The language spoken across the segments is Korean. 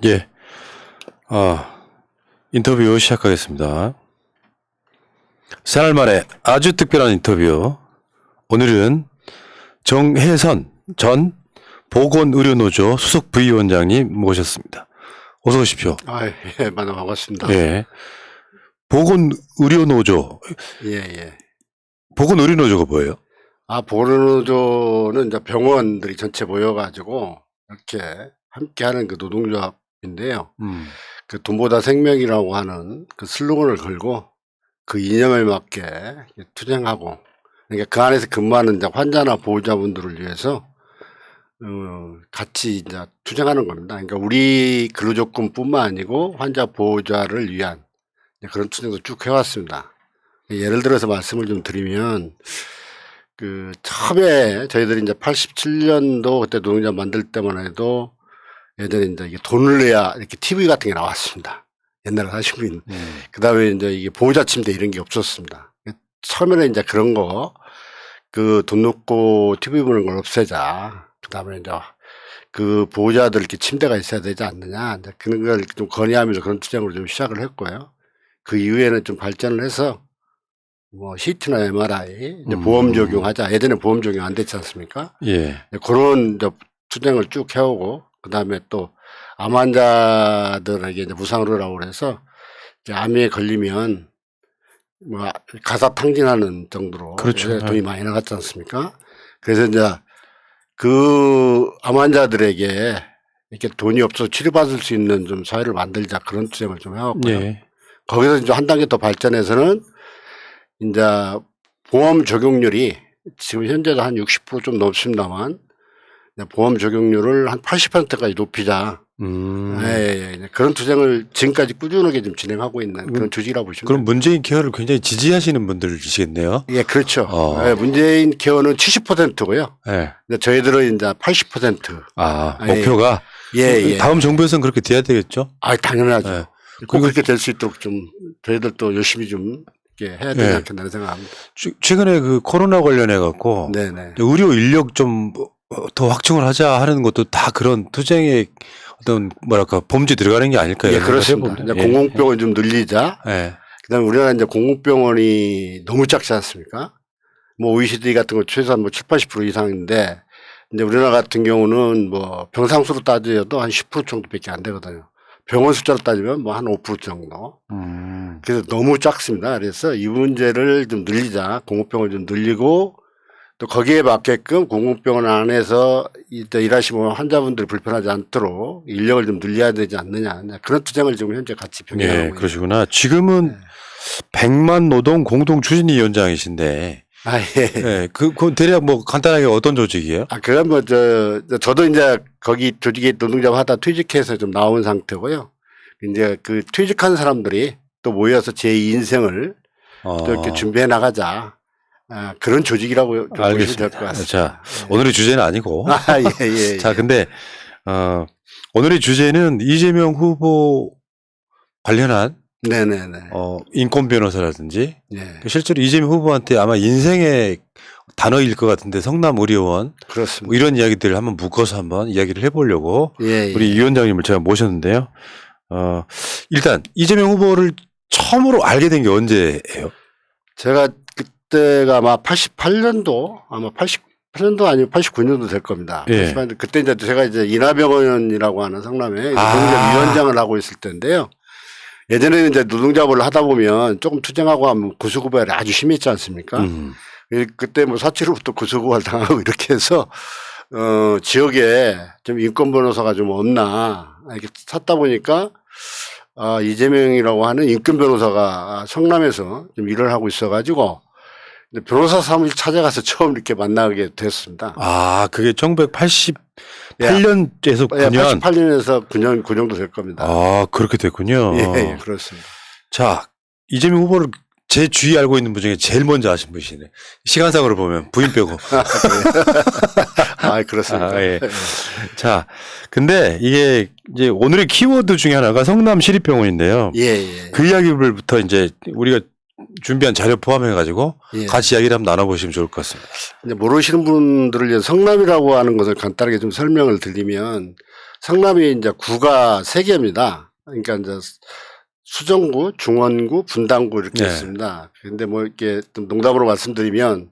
예. 인터뷰 시작하겠습니다. 사날 만에 아주 특별한 인터뷰. 오늘은 정혜선 전 보건의료노조 수석 부위원장님 모셨습니다. 어서 오십시오. 예, 만나 반갑습니다. 예. 보건의료노조. 예. 보건의료노조가 뭐예요? 보건의료노조는 이제 병원들이 전체 모여가지고 이렇게 함께하는 그 노동조합인데요. 그 돈보다 생명이라고 하는 그 슬로건을 걸고 그 이념에 맞게 투쟁하고, 그러니까 그 안에서 근무하는 이제 환자나 보호자분들을 위해서 같이 이제 투쟁하는 겁니다. 그러니까 우리 근로조건뿐만 아니고 환자 보호자를 위한 그런 투쟁도 쭉 해왔습니다. 예를 들어서 말씀을 좀 드리면, 그 처음에 저희들이 이제 87년도 그때 노동조합 만들 때만 해도 예전에 이제 이게 돈을 내야 이렇게 TV 같은 게 나왔습니다. 옛날에 하신 분. 그 다음에 이제 이게 보호자 침대 이런 게 없었습니다. 처음에는 이제 그런 거, 그 돈 놓고 TV 보는 걸 없애자. 그 다음에 이제 그 보호자들 이렇게 침대가 있어야 되지 않느냐. 이제 그런 걸 좀 건의하면서 그런 투쟁으로 좀 시작을 했고요. 그 이후에는 좀 발전을 해서 뭐 CT나 MRI 이제 보험 적용하자. 예전에 보험 적용 안 됐지 않습니까? 예. 그런 이제 투쟁을 쭉 해오고, 그 다음에 또 암 환자들에게 이제 무상의료라고 그래서 이제 암에 걸리면 뭐 가사탕진하는 정도로 그렇죠. 돈이 많이 나갔지 않습니까? 그래서 이제 그 암 환자들에게 이렇게 돈이 없어서 치료받을 수 있는 좀 사회를 만들자, 그런 투쟁을 좀 해왔고요. 예. 거기서 이제 한 단계 더 발전해서는 이제 보험 적용률이 지금 현재도 한 60% 좀 넘습니다만, 보험 적용률을 한 80%까지 높이자. 예. 그런 투쟁을 지금까지 꾸준하게 좀 진행하고 있는 그런 조직이라고 보시면 그럼 문재인 케어를 굉장히 지지하시는 분들이시겠네요. 예, 그렇죠. 예, 문재인 케어는 70%고요. 예. 저희들은 이제 80%. 목표가. 예. 다음 정부에서는 그렇게 돼야 되겠죠? 당연하죠. 예. 꼭 그렇게 될 수 있도록 좀 저희들도 열심히 좀 이렇게 해야 되지 않겠나 생각합니다. 최근에 그 코로나 관련해 갖고 네네. 의료 인력 좀 더 확충을 하자 하는 것도 다 그런 투쟁의 어떤 뭐랄까 범죄 들어가는 게 아닐까요? 예, 그렇습니다. 이제 공공병원 좀 늘리자. 예. 그다음에 우리나라 이제 공공병원이 너무 작지 않습니까? 뭐 OECD 같은 거 최소한 뭐 70~80% 이상인데, 이제 우리나라 같은 경우는 뭐 병상수로 따져도 한 10% 정도밖에 안 되거든요. 병원 숫자로 따지면 뭐 한 5% 정도. 그래서 너무 작습니다. 그래서 이 문제를 좀 늘리자. 공공병원을 좀 늘리고, 또 거기에 맞게끔 공공병원 안에서 일하시면 환자분들이 불편하지 않도록 인력을 좀 늘려야 되지 않느냐. 그런 투쟁을 지금 현재 같이 병행하고 있습니다. 그러시구나. 지금은 100만 노동 공동 추진위원장이신데. 예. 그 대략 뭐 간단하게 어떤 조직이에요? 그건 뭐 저도 이제 거기 조직에 노동자업 하다 퇴직해서 좀 나온 상태고요. 이제 그 퇴직한 사람들이 또 모여서 제 인생을 또 이렇게 준비해 나가자. 그런 조직이라고 보시면 될 것 같습니다. 자, 오늘의 주제는 아니고. 예. 자, 근데, 오늘의 주제는 이재명 후보 관련한 네네네. 인권 변호사라든지. 예. 실제로 이재명 후보한테 아마 인생의 단어일 것 같은데 성남 의료원. 그렇습니다. 뭐 이런 이야기들을 한번 묶어서 한번 이야기를 해보려고. 예. 우리 이 위원장님을 제가 모셨는데요. 일단 이재명 후보를 처음으로 알게 된 게 언제예요? 제가 그때가 아마 88년도 아니면 89년도 될 겁니다. 예. 그때 이제 제가 이제 인하병원이라고 하는 성남에 노동자 위원장을 하고 있을 때인데요. 예전에는 이제 노동자업을 하다 보면 조금 투쟁하고 하면 구수구발이 아주 심했지 않습니까? 그때 뭐 사치로부터 구수구발 당하고 이렇게 해서 지역에 좀 인권 변호사가 좀 없나 이렇게 찾다 보니까 이재명이라고 하는 인권 변호사가 성남에서 좀 일을 하고 있어가지고 변호사 사무실 찾아가서 처음 이렇게 만나게 됐습니다. 그게 1988년에서 9년. 88년에서 9년, 그 정도 될 겁니다. 그렇게 됐군요. 예, 그렇습니다. 자, 이재명 후보를 제 주위에 알고 있는 분 중에 제일 먼저 아신 분이시네. 시간상으로 보면 부인 빼고. 그렇습니다. 예. 자, 근데 이게 이제 오늘의 키워드 중에 하나가 성남시립병원인데요. 예. 그 이야기부터 이제 우리가 준비한 자료 포함해가지고 같이 이야기를 한번 나눠보시면 좋을 것 같습니다. 이제 모르시는 분들을 위해 성남이라고 하는 것을 간단하게 좀 설명을 드리면, 성남이 이제 구가 3개입니다. 그러니까 이제 수정구, 중원구, 분당구 이렇게 네. 있습니다. 근데 뭐 이렇게 좀 농담으로 말씀드리면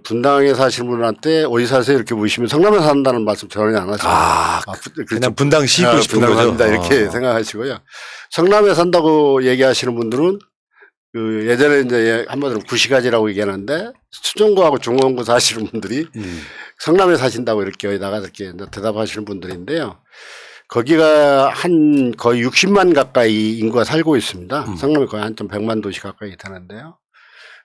분당에 사시는 분한테 어디 사세요 이렇게 물으시면 성남에 산다는 말씀 전혀 안 하시고 아, 그냥 분당 씌고 싶은 분당 거죠. 산다 이렇게 생각하시고요. 성남에 산다고 얘기하시는 분들은 그 예전에 이제 한마디로 구시가지라고 얘기하는데 수정구하고 중원구 사시는 분들이 성남에 사신다고 이렇게 여기다가 이렇게 이제 대답하시는 분들인데요. 거기가 한 거의 60만 가까이 인구가 살고 있습니다. 성남이 거의 한 100만 도시 가까이 되는데요.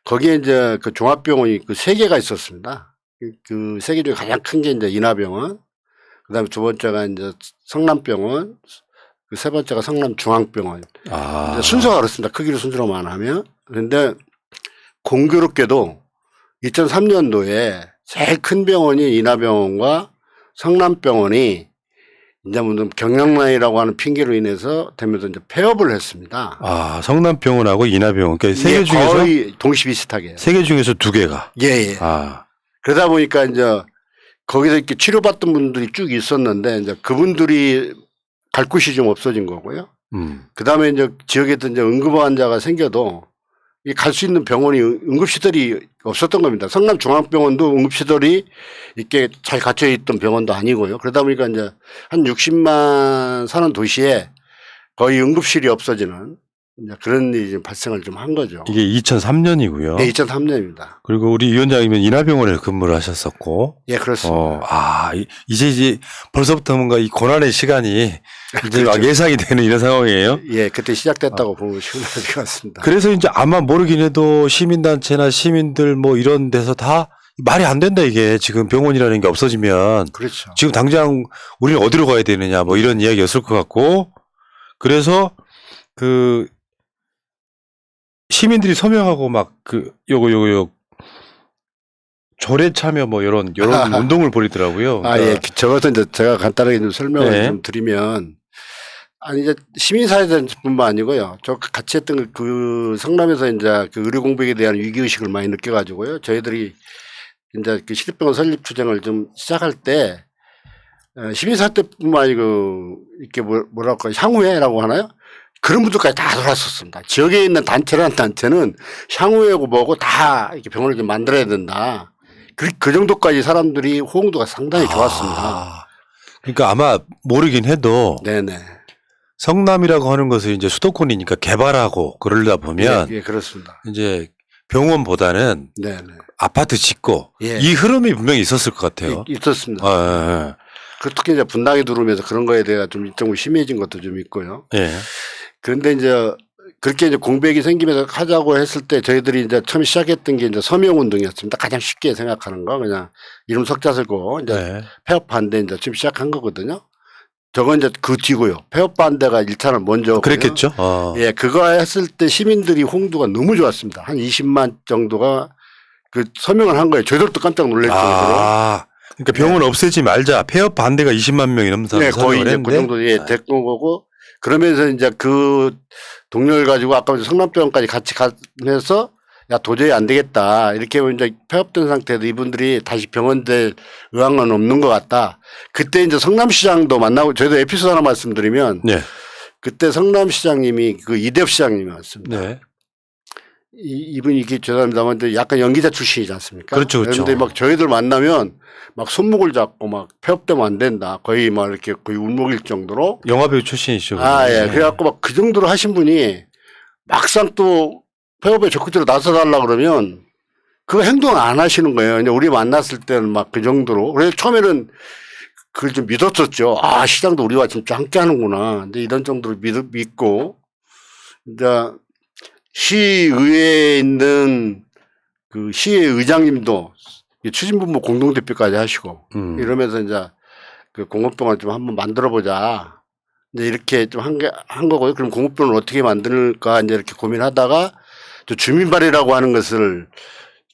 거기에 이제 그 종합병원이 그 3개가 있었습니다. 그 3개 중에 가장 큰 게 이제 인하병원, 그 다음에 2번째가 이제 성남병원, 그 3번째가 성남중앙병원. 아. 순서가 그렇습니다. 크기로 순서로만 하면. 그런데 공교롭게도 2003년도에 제일 큰 병원이 인하병원과 성남병원이 이제 무슨 경영난이라고 하는 핑계로 인해서 되면서 이제 폐업을 했습니다. 아, 성남병원하고 인하병원. 그러니까 세 개 중에서 거의 동시 비슷하게. 3개 중에서 2개가. 예, 예. 아. 그러다 보니까 이제 거기서 이렇게 치료받던 분들이 쭉 있었는데 이제 그분들이 갈 곳이 좀 없어진 거고요. 그 다음에 이제 지역에도 이제 응급 환자가 생겨도 갈 수 있는 병원이 응급시설이 없었던 겁니다. 성남중앙병원도 응급시설이 이렇게 잘 갖춰 있던 병원도 아니고요. 그러다 보니까 이제 한 60만 사는 도시에 거의 응급실이 없어지는 이제 그런 일이 좀 발생을 좀 한 거죠. 이게 2003년이고요. 네, 2003년입니다. 그리고 우리 위원장님은 인하병원에 근무를 하셨었고. 예, 그렇습니다. 이제 벌써부터 뭔가 이 고난의 시간이 이제 막 그렇죠. 예상이 되는 이런 상황이에요. 예, 그때 시작됐다고 보면 쉬운 것 같습니다. 그래서 이제 아마 모르긴 해도 시민단체나 시민들 뭐 이런 데서 다 말이 안 된다 이게 지금 병원이라는 게 없어지면 그렇죠. 지금 당장 우리는 어디로 가야 되느냐 뭐 이런 이야기였을 것 같고 그래서 그 시민들이 서명하고 막 그 요거 조례 참여 뭐 이런 운동을 벌이더라고요. 아, 예. 저것은 이제 제가 간단하게 좀 설명을 네. 좀 드리면 아니 이제 시민사회뿐만 아니고요. 저 같이 했던 그 성남에서 이제 그 의료 공백에 대한 위기 의식을 많이 느껴가지고요. 저희들이 이제 그 시립병원 설립 투쟁을 좀 시작할 때 시민사회 때뿐만 아니고 이렇게 뭐랄까 향후회라고 하나요? 그런 분들까지 다 돌았었습니다. 지역에 있는 단체라는 단체는 향후회고 뭐고 다 이렇게 병원을 좀 만들어야 된다. 그 정도까지 사람들이 호응도가 상당히 좋았습니다. 그러니까 아마 모르긴 해도 네네. 성남이라고 하는 것을 이제 수도권이니까 개발하고 그러다 보면 예, 그렇습니다. 이제 병원보다는 네네. 아파트 짓고 예. 이 흐름이 분명히 있었을 것 같아요. 있었습니다. 그 특히 이제 분당에 들어오면서 그런 거에 대해 좀 일정으로 심해진 것도 좀 있고요. 예. 그런데 이제 그렇게 이제 공백이 생기면서 하자고 했을 때 저희들이 이제 처음 시작했던 게 이제 서명 운동이었습니다. 가장 쉽게 생각하는 거 그냥 이름 석자 쓰고 이제 네. 폐업 반대 이제 지금 시작한 거거든요. 저건 이제 그 뒤고요. 폐업 반대가 1차는 먼저. 그랬겠죠. 예, 그거 했을 때 시민들이 홍두가 너무 좋았습니다. 한 20만 정도가 그 서명을 한 거예요. 저희들도 깜짝 놀랄 정도로. 그러니까 병원 없애지 말자. 폐업 반대가 20만 명이 넘는 사람이 거의 이제 그 정도 됐던 거고 그러면서 이제 그 동료를 가지고 아까 성남병원까지 같이 가면서 야 도저히 안 되겠다 이렇게 이제 폐업된 상태에서 이분들이 다시 병원 될 의향은 없는 것 같다. 그때 이제 성남시장도 만나고 저희도 에피소드 하나 말씀드리면 네. 그때 성남시장님이 그 이대엽 시장님이었습니다. 네. 이분이 이게 죄송합니다만 약간 연기자 출신이지 않습니까? 그렇죠, 그렇죠. 그런데 막 저희들 만나면 막 손목을 잡고 막 폐업되면 안 된다. 거의 막 이렇게 거의 울먹일 정도로. 영화배우 출신이시죠. 예. 그래갖고 막 그 정도로 하신 분이 막상 또 폐업에 적극적으로 나서달라 그러면 그 행동을 안 하시는 거예요. 이제 우리 만났을 때는 막 그 정도로. 그래서 처음에는 그걸 좀 믿었었죠. 아, 시장도 우리와 진짜 함께 하는구나. 근데 이런 정도로 믿고 이제 시의회에 있는 그 시의 의장님도 추진본부 공동대표까지 하시고 이러면서 이제 그 공업병원을 좀 한번 만들어 보자. 이제 이렇게 좀 한 거고요. 그럼 공업병원을 어떻게 만들까 이제 이렇게 고민하다가 또 주민발의라고 하는 것을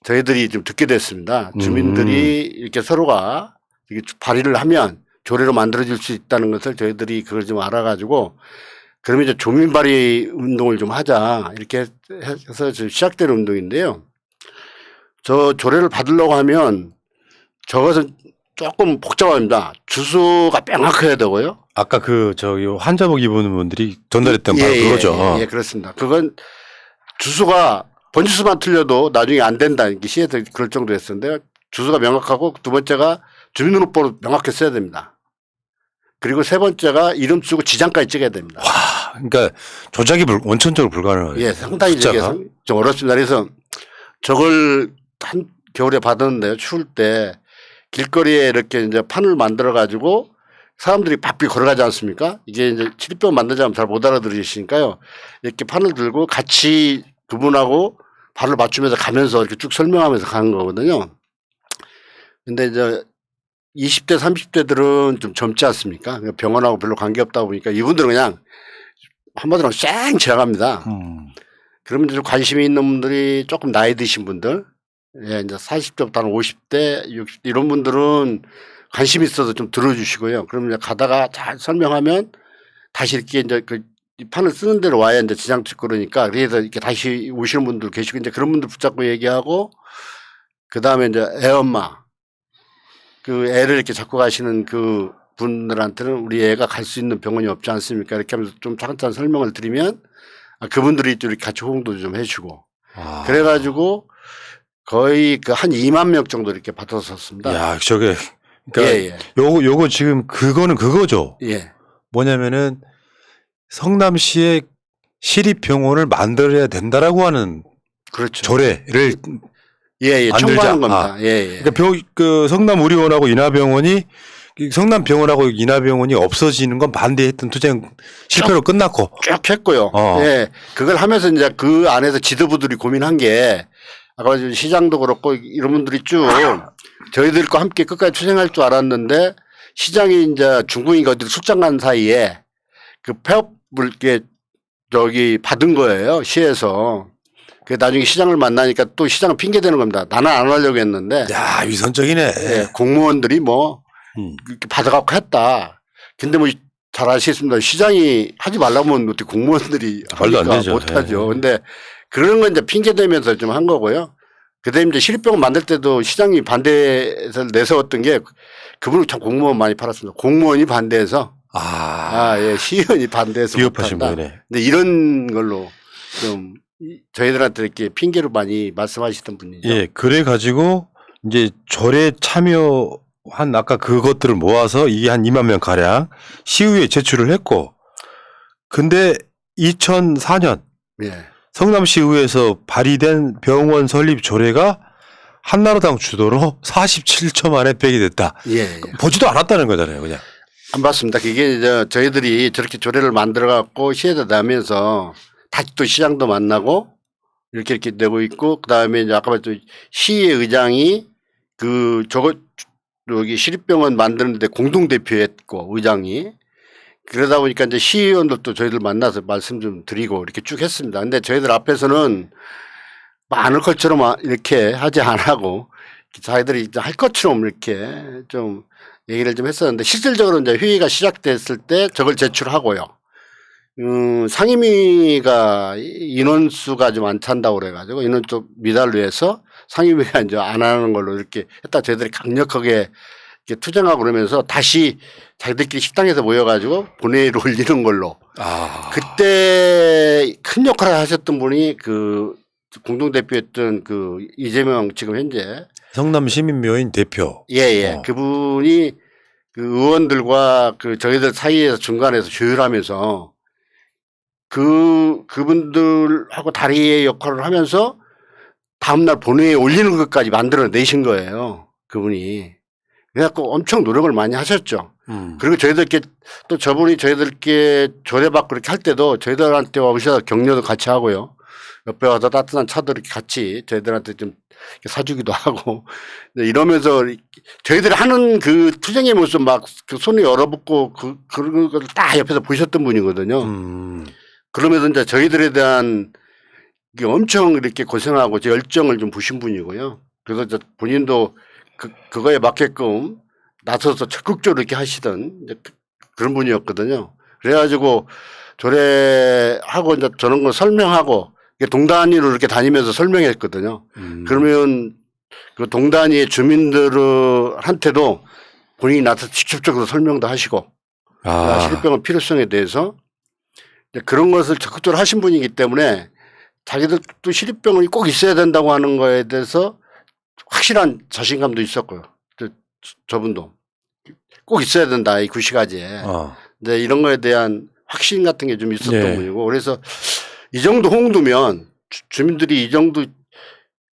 저희들이 좀 듣게 됐습니다. 주민들이 이렇게 서로가 이렇게 발의를 하면 조례로 만들어질 수 있다는 것을 저희들이 그걸 좀 알아가지고 그러면 이제 주민발의 운동을 좀 하자 이렇게 해서 시작되는 운동인데요. 저 조례를 받으려고 하면 저것은 조금 복잡합니다. 주소가 명확해야 되고요. 아까 그 저기 환자복 입은 분들이 전달했던 바로 그거죠. 예, 그렇습니다. 그건 주소가 번지수만 틀려도 나중에 안 된다는 게 시에서 그럴 정도였었는데 주소가 명확하고 두 번째가 주민등록번호 명확히 써야 됩니다. 그리고 세 번째가 이름 쓰고 지장까지 찍어야 됩니다. 와, 그러니까 조작이 원천적으로 불가능해요. 예, 상당히 저게 숫자가. 좀 어렵습니다. 그래서 저걸 한 겨울에 받았는데요. 추울 때 길거리에 이렇게 이제 판을 만들어 가지고 사람들이 바삐 걸어가지 않습니까? 이게 이제 칠입병 만들자면 잘 못 알아들으시니까요. 이렇게 판을 들고 같이 그분하고 발을 맞추면서 가면서 이렇게 쭉 설명하면서 가는 거거든요. 근데 이제 20대, 30대들은 좀 젊지 않습니까? 병원하고 별로 관계없다 보니까 이분들은 그냥 한마디로 쌩 지나갑니다. 그러면 이제 좀 관심이 있는 분들이 조금 나이 드신 분들, 예, 이제 40대부터 한 50대, 60대 이런 분들은 관심 있어서 좀 들어주시고요. 그러면 이제 가다가 잘 설명하면 다시 이렇게 이제 이 판을 쓰는 데로 와야 이제 지장 찍고 그러니까 그래서 이렇게 다시 오시는 분들 계시고 이제 그런 분들 붙잡고 얘기하고 그 다음에 이제 애엄마 그 애를 이렇게 잡고 가시는 그 분들한테는 우리 애가 갈 수 있는 병원이 없지 않습니까? 이렇게 하면서 좀 차근차근 설명을 드리면 그분들이 또 이렇게 같이 호응도 좀 해주고 그래가지고 거의 그 한 2만 명 정도 이렇게 받았었습니다. 야, 저게 그러니까 예, 예. 요거 지금 그거는 그거죠. 예. 뭐냐면은 성남시에 시립병원을 만들어야 된다라고 하는 그렇죠. 조례를 예, 예. 만들자. 청구하는 겁니다. 예, 예. 그러니까 그 성남의료원하고 인하병원이 성남병원하고 인하병원이 없어지는 건 반대했던 투쟁 실패로 끝났고 쭉 했고요. 예. 그걸 하면서 이제 그 안에서 지도부들이 고민한 게 아까 시장도 그렇고 이런 분들이 쭉 저희들과 함께 끝까지 투쟁할 줄 알았는데 시장이 이제 중국인가 어디 출장 간 사이에 그 폐업을 이렇게 저기 받은 거예요. 시에서. 그 나중에 시장을 만나니까 또 시장을 핑계대는 겁니다. 나는 안 하려고 했는데. 야, 위선적이네. 예, 공무원들이 뭐 이렇게 받아갖고 했다. 근데 뭐 잘 아시겠습니다. 시장이 하지 말라고 하면 어떻게 공무원들이 말도 안 되죠. 못하죠. 예. 근데 그런 건 이제 핑계대면서 좀 한 거고요. 그다음에 이제 시립병원 만들 때도 시장이 반대해서 내세웠던 게 그분은 참 공무원 많이 팔았습니다. 공무원이 반대해서 예, 시의원이 반대해서 비겁하신 못한다. 분이네. 근데 이런 걸로 좀 저희들한테 이렇게 핑계로 많이 말씀하시던 분이죠. 예, 그래 가지고 이제 절에 참여한 아까 그것들을 모아서 이게 한 2만 명 가량 시의회에 제출을 했고, 근데 2004년 예. 성남시의회에서 발의된 병원 설립 조례가 한나라당 주도로 47초 만에 폐기됐다. 예. 보지도 않았다는 거잖아요, 그냥. 안 봤습니다. 그게 이제 저희들이 저렇게 조례를 만들어 갖고 시에다 내면서 다시 또 시장도 만나고 이렇게 되고 있고 그다음에 이제 아까 말했던 시의 의장이 여기 시립병원 만드는데 공동대표였고 의장이 그러다 보니까 이제 시의원들도 저희들 만나서 말씀 좀 드리고 이렇게 쭉 했습니다. 근데 저희들 앞에서는 많을 것처럼 이렇게 하지 안 하고 자기들이 할 것처럼 이렇게 좀 얘기를 좀 했었는데 실질적으로 이제 회의가 시작됐을 때 저걸 제출하고요. 상임위가 인원수가 좀 안 찬다고 그래가지고 인원 좀 미달로 해서 상임위가 이제 안 하는 걸로 이렇게 했다 저희들이 강력하게 이렇게 투쟁하고 그러면서 다시 자기들끼리 식당에서 모여가지고 본회의를 올리는 걸로. 그때 큰 역할을 하셨던 분이 그 공동대표였던 그 이재명 지금 현재 성남 시민묘인 대표. 예. 그분이 그 의원들과 그 저희들 사이에서 중간에서 조율하면서 그분들하고 다리의 역할을 하면서 다음날 본회의에 올리는 것까지 만들어내신 거예요. 그분이. 그래갖고 엄청 노력을 많이 하셨죠. 그리고 저희들께 또 저분이 저희들께 조례받고 그렇게 할 때도 저희들한테 오셔서 격려도 같이 하고요. 옆에 와서 따뜻한 차도 이렇게 같이 저희들한테 좀 사주기도 하고 이러면서 저희들이 하는 그 투쟁의 모습 막 그 손을 열어붙고 그런 걸 딱 옆에서 보셨던 분이거든요. 그러면서 이제 저희들에 대한 엄청 이렇게 고생하고 열정을 좀 부신 분이고요. 그래서 이제 본인도 그거에 맞게끔 나서서 적극적으로 이렇게 하시던 이제 그런 분이었거든요. 그래가지고 조례하고 이제 저런 거 설명하고 동단위로 이렇게 다니면서 설명했거든요. 그러면 그 동단위의 주민들한테도 본인이 나서서 직접적으로 설명도 하시고 시립병원 필요성에 대해서 그런 것을 적극적으로 하신 분이기 때문에 자기들도 시립병원이 꼭 있어야 된다고 하는 거에 대해서 확실한 자신감도 있었고요. 저분도 꼭 있어야 된다 이 구시가지에. 이제 이런 거에 대한 확신 같은 게 좀 있었던 분이고 그래서 이 정도 홍두면 주민들이 이 정도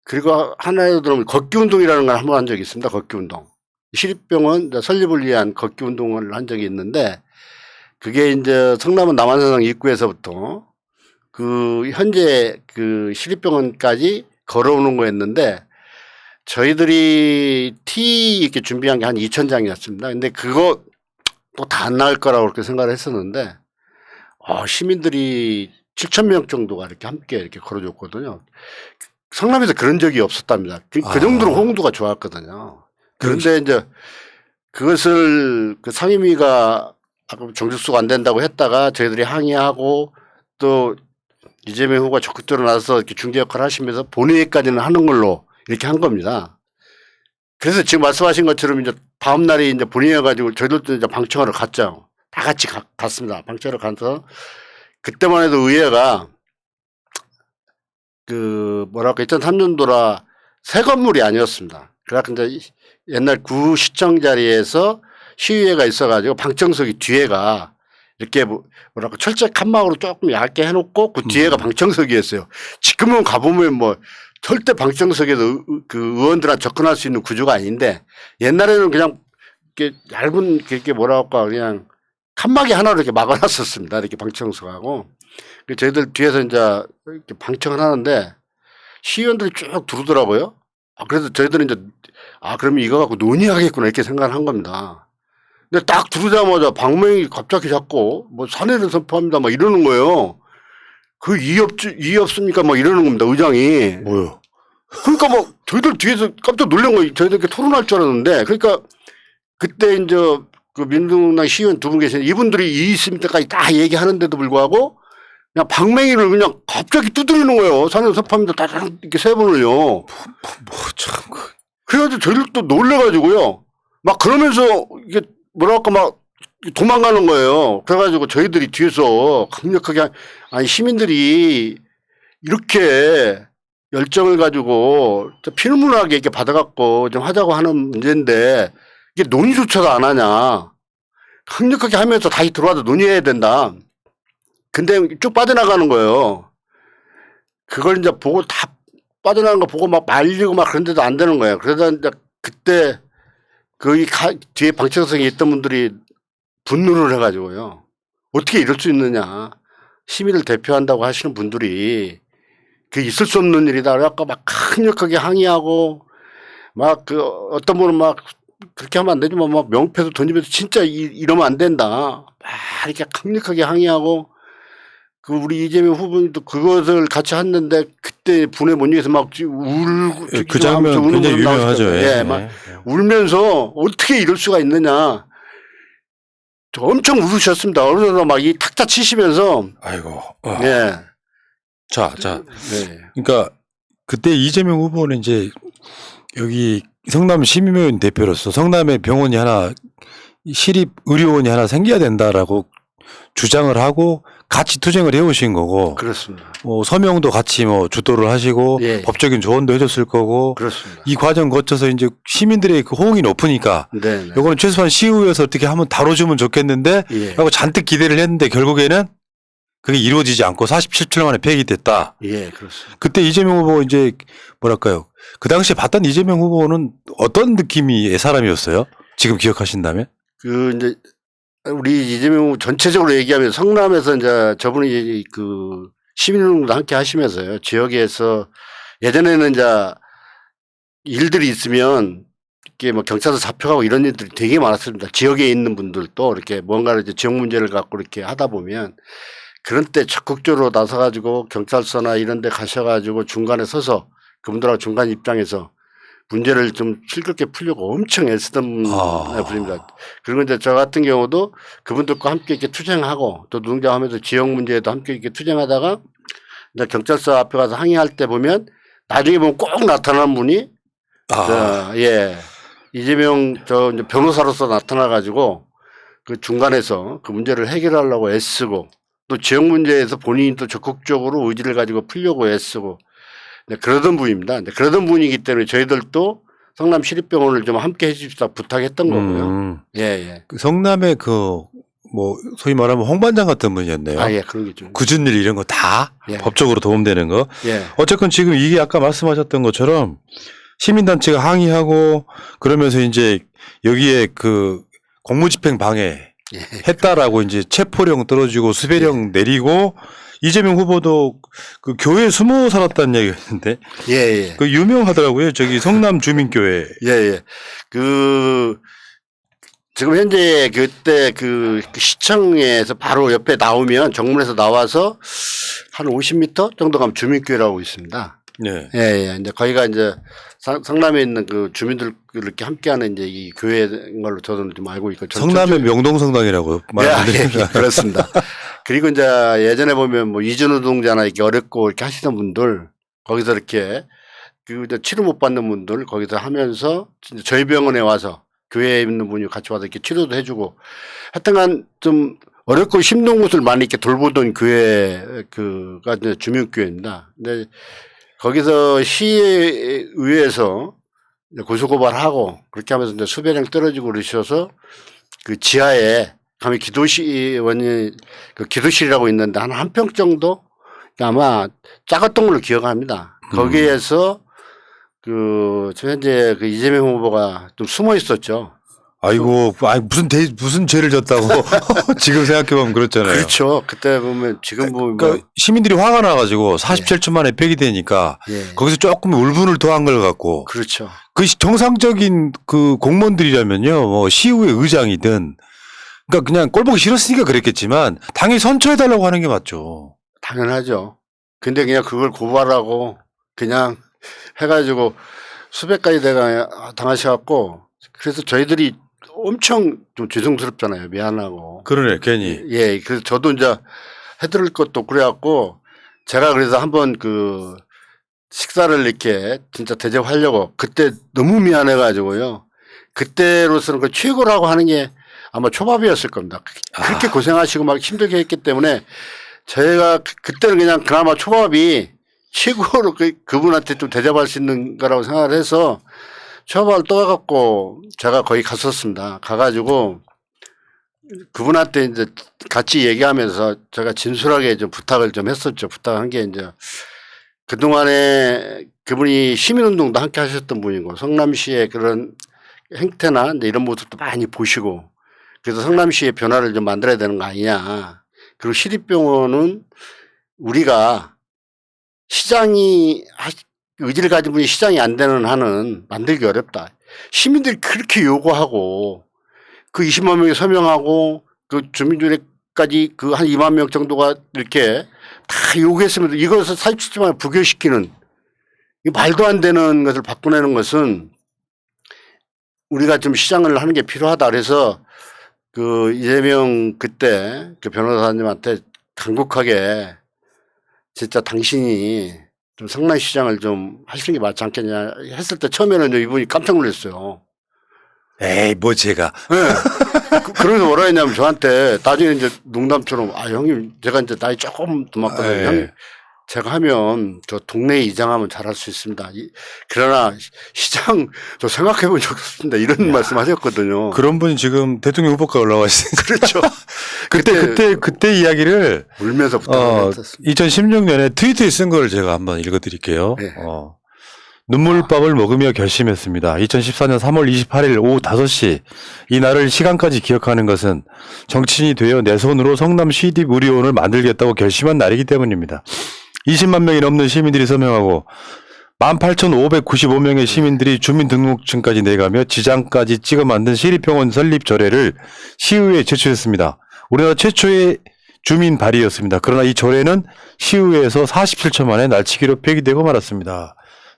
그리고 하나에 들어오면 걷기 운동이라는 걸 한번 한 적이 있습니다. 걷기 운동. 시립병원 설립을 위한 걷기 운동을 한 적이 있는데 그게 이제 성남은 남한산성 입구에서부터 그 현재 그 시립병원까지 걸어오는 거였는데 저희들이 티 이렇게 준비한 게 한 2,000장이었습니다. 근데 그거 또 다 안 나올 거라고 그렇게 생각을 했었는데 시민들이 7,000명 정도가 이렇게 함께 이렇게 걸어줬거든요. 성남에서 그런 적이 없었답니다. 그 정도로 홍두가 좋았거든요. 그런데 이제 그것을 그 상임위가 정직수가 안 된다고 했다가 저희들이 항의하고 또 이재명 후보가 적극적으로 나서서 이렇게 중재 역할을 하시면서 본회의까지는 하는 걸로 이렇게 한 겁니다. 그래서 지금 말씀하신 것처럼 이제 다음 날이 이제 본회의여 가지고 저희들도 이제 방청하러 갔죠. 다 같이 갔습니다. 방청하러 가서 그때만 해도 의회가 그 뭐랄까 2003년도라 새 건물이 아니었습니다. 그래서 이제 옛날 구시청 자리에서 시의회가 있어가지고 방청석이 뒤에가 이렇게 뭐랄까 철제 칸막으로 조금 얇게 해놓고 그 뒤에가 방청석이었어요. 지금은 가보면 뭐 절대 방청석에도 그 의원들한테 접근할 수 있는 구조가 아닌데 옛날에는 그냥 이렇게 얇은 이렇게 뭐랄까 그냥 칸막이 하나로 이렇게 막아놨었습니다. 이렇게 방청석하고. 저희들 뒤에서 이제 이렇게 방청을 하는데 시의원들이 쭉 들어오더라고요. 그래서 저희들은 이제 그러면 이거 갖고 논의하겠구나 이렇게 생각을 한 겁니다. 근데 딱 들어오자마자 방맹이 갑자기 잡고 뭐 사내를 선포합니다 막 이러는 거예요. 그 이의 없습니까 막 이러는 겁니다. 의장이. 뭐요? 그러니까 뭐 저희들 뒤에서 깜짝 놀란 거예요. 저희들 이렇게 토론할 줄 알았는데 그러니까 그때 이제 그 민주당 시의원 두 분 계시는데 이분들이 이의 있을 때까지 다 얘기하는데도 불구하고 그냥 방맹이를 그냥 갑자기 두드리는 거예요. 사내를 선포합니다. 따닥 이렇게 세 번을요. 참. 그래가지고 저희들도 놀래가지고요. 막 그러면서 이게 뭐랄까 막 도망가는 거예요. 그래가지고 저희들이 뒤에서 강력하게 시민들이 이렇게 열정을 가지고 피눈물나게 이렇게 받아갖고 좀 하자고 하는 문제인데 이게 논의조차도 안 하냐. 강력하게 하면서 다시 들어와서 논의해야 된다. 근데 쭉 빠져나가는 거예요. 그걸 이제 보고 다 빠져나가는 거 보고 막 말리고 막 그런데도 안 되는 거예요. 그래서 이제 그때 거기 뒤에 방청석에 있던 분들이 분노를 해가지고요. 어떻게 이럴 수 있느냐. 시민을 대표한다고 하시는 분들이 그 있을 수 없는 일이다. 그래갖고 막 강력하게 항의하고 막 그 어떤 분은 막 그렇게 하면 안 되지만 막 명패도 던지면서 진짜 이러면 안 된다. 막 이렇게 강력하게 항의하고 그 우리 이재명 후보님도 그것을 같이 했는데 그때 분에 못 이겨서 막 울고 그 장면 굉장히 유명하죠. 예, 막 울면서 어떻게 이럴 수가 있느냐. 엄청 울으셨습니다. 어느덧 막 이 탁자 치시면서. 아이고. 예. 자. 네. 그러니까 그때 이재명 후보는 이제 여기 성남 시민의원 대표로서 성남에 병원이 하나 시립 의료원이 하나 생겨야 된다라고 주장을 하고 같이 투쟁을 해오신 거고. 그렇습니다. 서명도 같이 주도를 하시고 법적인 조언도 해줬을 거고. 그렇습니다. 이 과정 거쳐서 이제 시민들의 그 호응이 높으니까. 네. 요거는 최소한 시의회에서 어떻게 한번 다뤄주면 좋겠는데. 하고 잔뜩 기대를 했는데 결국에는 그게 이루어지지 않고 47초 만에 폐기됐다. 예, 그렇습니다. 그때 이재명 후보 이제 뭐랄까요. 그 당시에 봤던 이재명 후보는 어떤 느낌의 사람이었어요? 지금 기억하신다면? 이제 우리 이재명 후보 전체적으로 얘기하면 성남에서 이제 저분이 그 시민운동도 함께 하시면서요. 지역에서 예전에는 이제 일들이 있으면 이렇게 뭐 경찰서 잡혀가고 이런 일들이 되게 많았습니다. 지역에 있는 분들도 이렇게 뭔가를 이제 지역 문제를 갖고 이렇게 하다 보면 그런 때 적극적으로 나서가지고 경찰서나 이런 데 가셔가지고 중간에 서서 그분들하고 중간 입장에서 문제를 좀 실겁게 풀려고 엄청 애쓰던 분입니다. 그리고 이제 저 같은 경우도 그분들과 함께 이렇게 투쟁하고 또 노동자하면서 지역 문제에도 함께 이렇게 투쟁하다가 이제 경찰서 앞에 가서 항의할 때 보면 나중에 보면 꼭 나타나는 분이 예. 이재명 저 이제 변호사로서 나타나가지고 그 중간에서 그 문제를 해결하려고 애쓰고 또 지역 문제에서 본인이 또 적극적으로 의지를 가지고 풀려고 애쓰고 네, 그러던 분입니다. 근데 그러던 분이기 때문에 저희들도 성남시립병원을 좀 함께 해줍시다 부탁했던 거고요. 예, 예. 그 성남의 그 뭐 소위 말하면 홍반장 같은 분이었네요. 아, 예, 그런 게 좀. 굳은 일 이런 거 다 예. 법적으로 도움되는 거. 예. 어쨌건 지금 이게 아까 말씀하셨던 것처럼 시민단체가 항의하고 그러면서 이제 여기에 그 공무집행 방해 예. 했다라고 이제 체포령 떨어지고 수배령 내리고 이재명 후보도 그 교회에 숨어 살았다는 얘기가 있는데 예, 예. 그 유명하더라고요. 저기 성남 주민교회. 예, 예. 그, 지금 현재 그때 그 시청에서 바로 옆에 나오면 정문에서 나와서 한 50m 정도 가면 주민교회라고 있습니다. 네. 예, 예. 이제 거기가 이제 성남에 있는 그 주민들 이렇게 함께하는 이제 이 교회인 걸로 저도 좀 알고 있고. 성남의 명동성당이라고 말하는데. 예, 예, 그렇습니다. 그리고 이제 예전에 보면 뭐 이준호 동자나 이렇게 어렵고 이렇게 하시던 분들 거기서 이렇게 그 이제 치료 못 받는 분들 거기서 하면서 진짜 저희 병원에 와서 교회에 있는 분이 같이 와서 이렇게 치료도 해주고 하여튼간 좀 어렵고 힘든 곳을 많이 이렇게 돌보던 교회 그가 이제 주민교회입니다. 근데 거기서 시의회에서 고소고발하고 그렇게 하면서 이제 수배령 떨어지고 그러셔서 그 지하에 가면 기도시원이 그 기도실이라고 있는데 한 평 정도 아마 작았던 걸로 기억합니다. 거기에서 그 현재 그 이재명 후보가 좀 숨어 있었죠. 아이고, 아니 무슨 죄를 졌다고 지금 생각해 보면 그렇잖아요. 그렇죠. 그때 보면 지금 보면 그러니까 시민들이 화가 나가지고 47초 만에 폐기되니까 예. 거기서 조금 울분을 더한 걸 갖고 그렇죠. 그 정상적인 그 공무원들이라면요, 뭐 시의회 의장이든 그러니까 그냥 꼴 보기 싫었으니까 그랬겠지만 당연히 선처해달라고 하는 게 맞죠. 당연하죠. 근데 그냥 그걸 고발하고 그냥 해가지고 수배까지 당하셔갖고 그래서 저희들이 엄청 좀 죄송스럽잖아요. 미안하고. 그러네, 괜히. 예. 그래서 저도 이제 해드릴 것도 그래갖고 제가 그래서 한번 그 식사를 이렇게 진짜 대접하려고 그때 너무 미안해가지고요. 그때로서는 그 최고라고 하는 게 아마 초밥이었을 겁니다. 그렇게 고생하시고 막 힘들게 했기 때문에 저희가 그때는 그냥 그나마 초밥이 최고로 그분한테 좀 대접할 수 있는 거라고 생각을 해서 초밥을 떠갖고 제가 거기 갔었습니다. 가가지고 그분한테 이제 같이 얘기하면서 제가 진솔하게 좀 부탁을 좀 했었죠. 부탁한 게 이제 그동안에 그분이 시민운동도 함께 하셨던 분이고 성남시의 그런 행태나 이런 모습도 많이 보시고 그래서 성남시의 변화를 좀 만들어야 되는 거 아니냐. 그리고 시립병원은 우리가 시장이 의지를 가진 분이 시장이 안 되는 한은 만들기 어렵다. 시민들이 그렇게 요구하고 그 20만 명이 서명하고 그 주민들까지 그 한 2만 명 정도가 이렇게 다 요구했으면서 이것을 47주만 부결시키는 이 말도 안 되는 것을 바꿔내는 것은 우리가 좀 시장을 하는 게 필요하다. 그래서 그 이재명 그때 그 변호사님한테 간곡하게 진짜 당신이 좀 성남시장을 좀 하시는 게 맞지 않겠냐 했을 때 처음에는 이분이 깜짝 놀랐어요. 에이, 뭐 제가. 네. 그러면서 뭐라 했냐면 저한테 나중에 이제 농담처럼 아, 형님 제가 이제 나이 조금 더 많거든요. 네. 형님 제가 하면 저 동네 이장하면 잘할 수 있습니다. 그러나 시장 저 생각해 본 적 없습니다. 이런 말씀 하셨거든요. 그런 분이 지금 대통령 후보가 올라가시니까. 그렇죠. 그때 이야기를 울면서 부탁을 했었습니다. 2016년에 트위터에 쓴 걸 제가 한번 읽어드릴게요. 네. 눈물밥을 먹으며 결심했습니다. 2014년 3월 28일 오후 5시 이 날을 시간까지 기억하는 것은 정치인이 되어 내 손으로 성남 시립 의료원을 만들겠다고 결심한 날이기 때문입니다. 20만 명이 넘는 시민들이 서명하고 18,595명의 시민들이 주민등록증까지 내가며 지장까지 찍어 만든 시립병원 설립 조례를 시의회에 제출했습니다. 우리나라 최초의 주민 발의였습니다. 그러나 이 조례는 시의회에서 47초 만에 날치기로 폐기되고 말았습니다.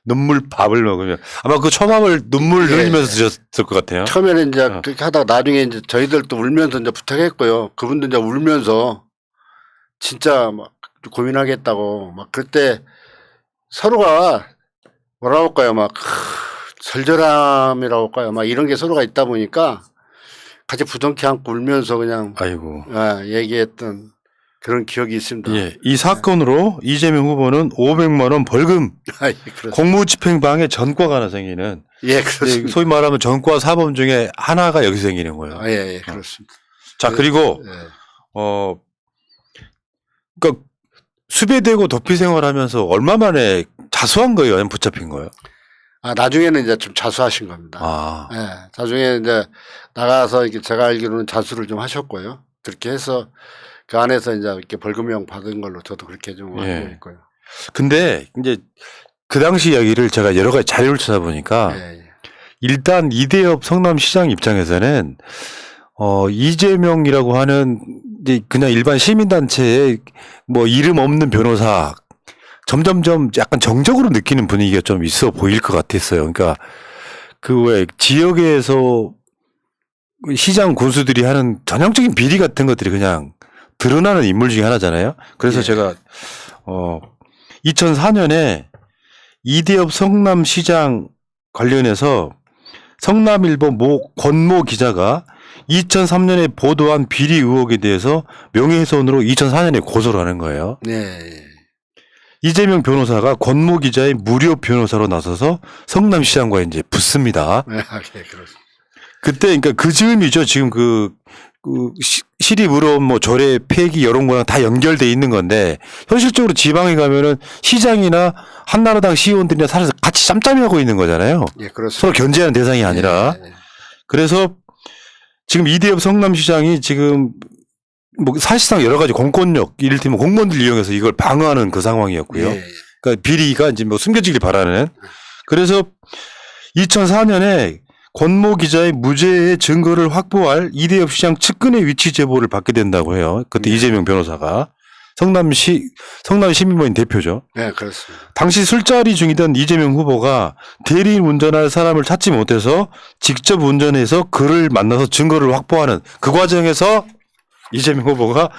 눈물밥을 먹으면 아마 그 초밥을 눈물 흘리면서 드셨을 것 같아요. 처음에는 이제 그렇게 하다가 나중에 이제 저희들도 울면서 이제 부탁했고요. 그분도 이제 울면서 진짜 막 고민하겠다고 막 그때 서로가 뭐라 할까요? 막 절절함이라고 할까요? 막 이런 게 서로가 있다 보니까 같이 부둥켜 안고 울면서 그냥 아이고. 얘기했던 그런 기억이 있습니다. 예, 이 사건으로 이재명 후보는 500만 원 벌금, 예, 그렇습니다. 공무집행방해 전과가 하나 생기는, 예, 이제 그렇습니다. 소위 말하면 전과 사범 중에 하나가 여기서 생기는 거예요. 예, 그렇습니다. 자, 그리고 예. 그러니까 수배되고 도피 생활하면서 얼마 만에 자수한 거예요, 아니면 붙잡힌 거예요? 나중에는 이제 좀 자수하신 겁니다. 아, 예, 나중에 이제 나가서 이렇게 제가 알기로는 자수를 좀 하셨고요. 그렇게 해서 그 안에서 이제 이렇게 벌금형 받은 걸로 저도 그렇게 좀 알고 예. 있고요. 근데 이제 그 당시 이야기를 제가 여러 가지 자료를 찾아보니까 예. 일단 이대엽 성남시장 입장에서는 이재명이라고 하는 이제 그냥 일반 시민단체의 뭐 이름 없는 변호사 점점점 약간 정적으로 느끼는 분위기가 좀 있어 보일 것 같았어요. 그러니까 그 왜 지역에서 시장 군수들이 하는 전형적인 비리 같은 것들이 그냥 드러나는 인물 중에 하나잖아요. 그래서 예. 제가 2004년에 이대엽 성남시장 관련해서 성남일보 권모 기자가 2003년에 보도한 비리 의혹에 대해서 명예훼손으로 2004년에 고소를 하는 거예요. 네. 이재명 변호사가 권모 기자의 무료 변호사로 나서서 성남시장과 이제 붙습니다. 예, 그렇습니다. 그때 그러니까 그 즈음이죠. 지금 그 시립의료원 뭐 조례 폐기 이런 거랑 다 연결돼 있는 건데 현실적으로 지방에 가면은 시장이나 한나라당 시의원들이나 사실 같이 짬짬이 하고 있는 거잖아요. 예, 그렇습니다. 서로 견제하는 대상이 아니라. 예. 그래서 지금 이대엽 성남시장이 지금 뭐 사실상 여러 가지 공권력, 이를테면 공무원들 이용해서 이걸 방어하는 그 상황이었고요. 예. 그러니까 비리가 이제 뭐 숨겨지길 바라는. 그래서 2004년에 권모 기자의 무죄의 증거를 확보할 이대엽 시장 측근의 위치 제보를 받게 된다고 해요. 그때 이재명 변호사가 성남 시민모임 대표죠. 네, 그렇습니다. 당시 술자리 중이던 이재명 후보가 대리인 운전할 사람을 찾지 못해서 직접 운전해서 그를 만나서 증거를 확보하는 그 과정에서 이재명 후보가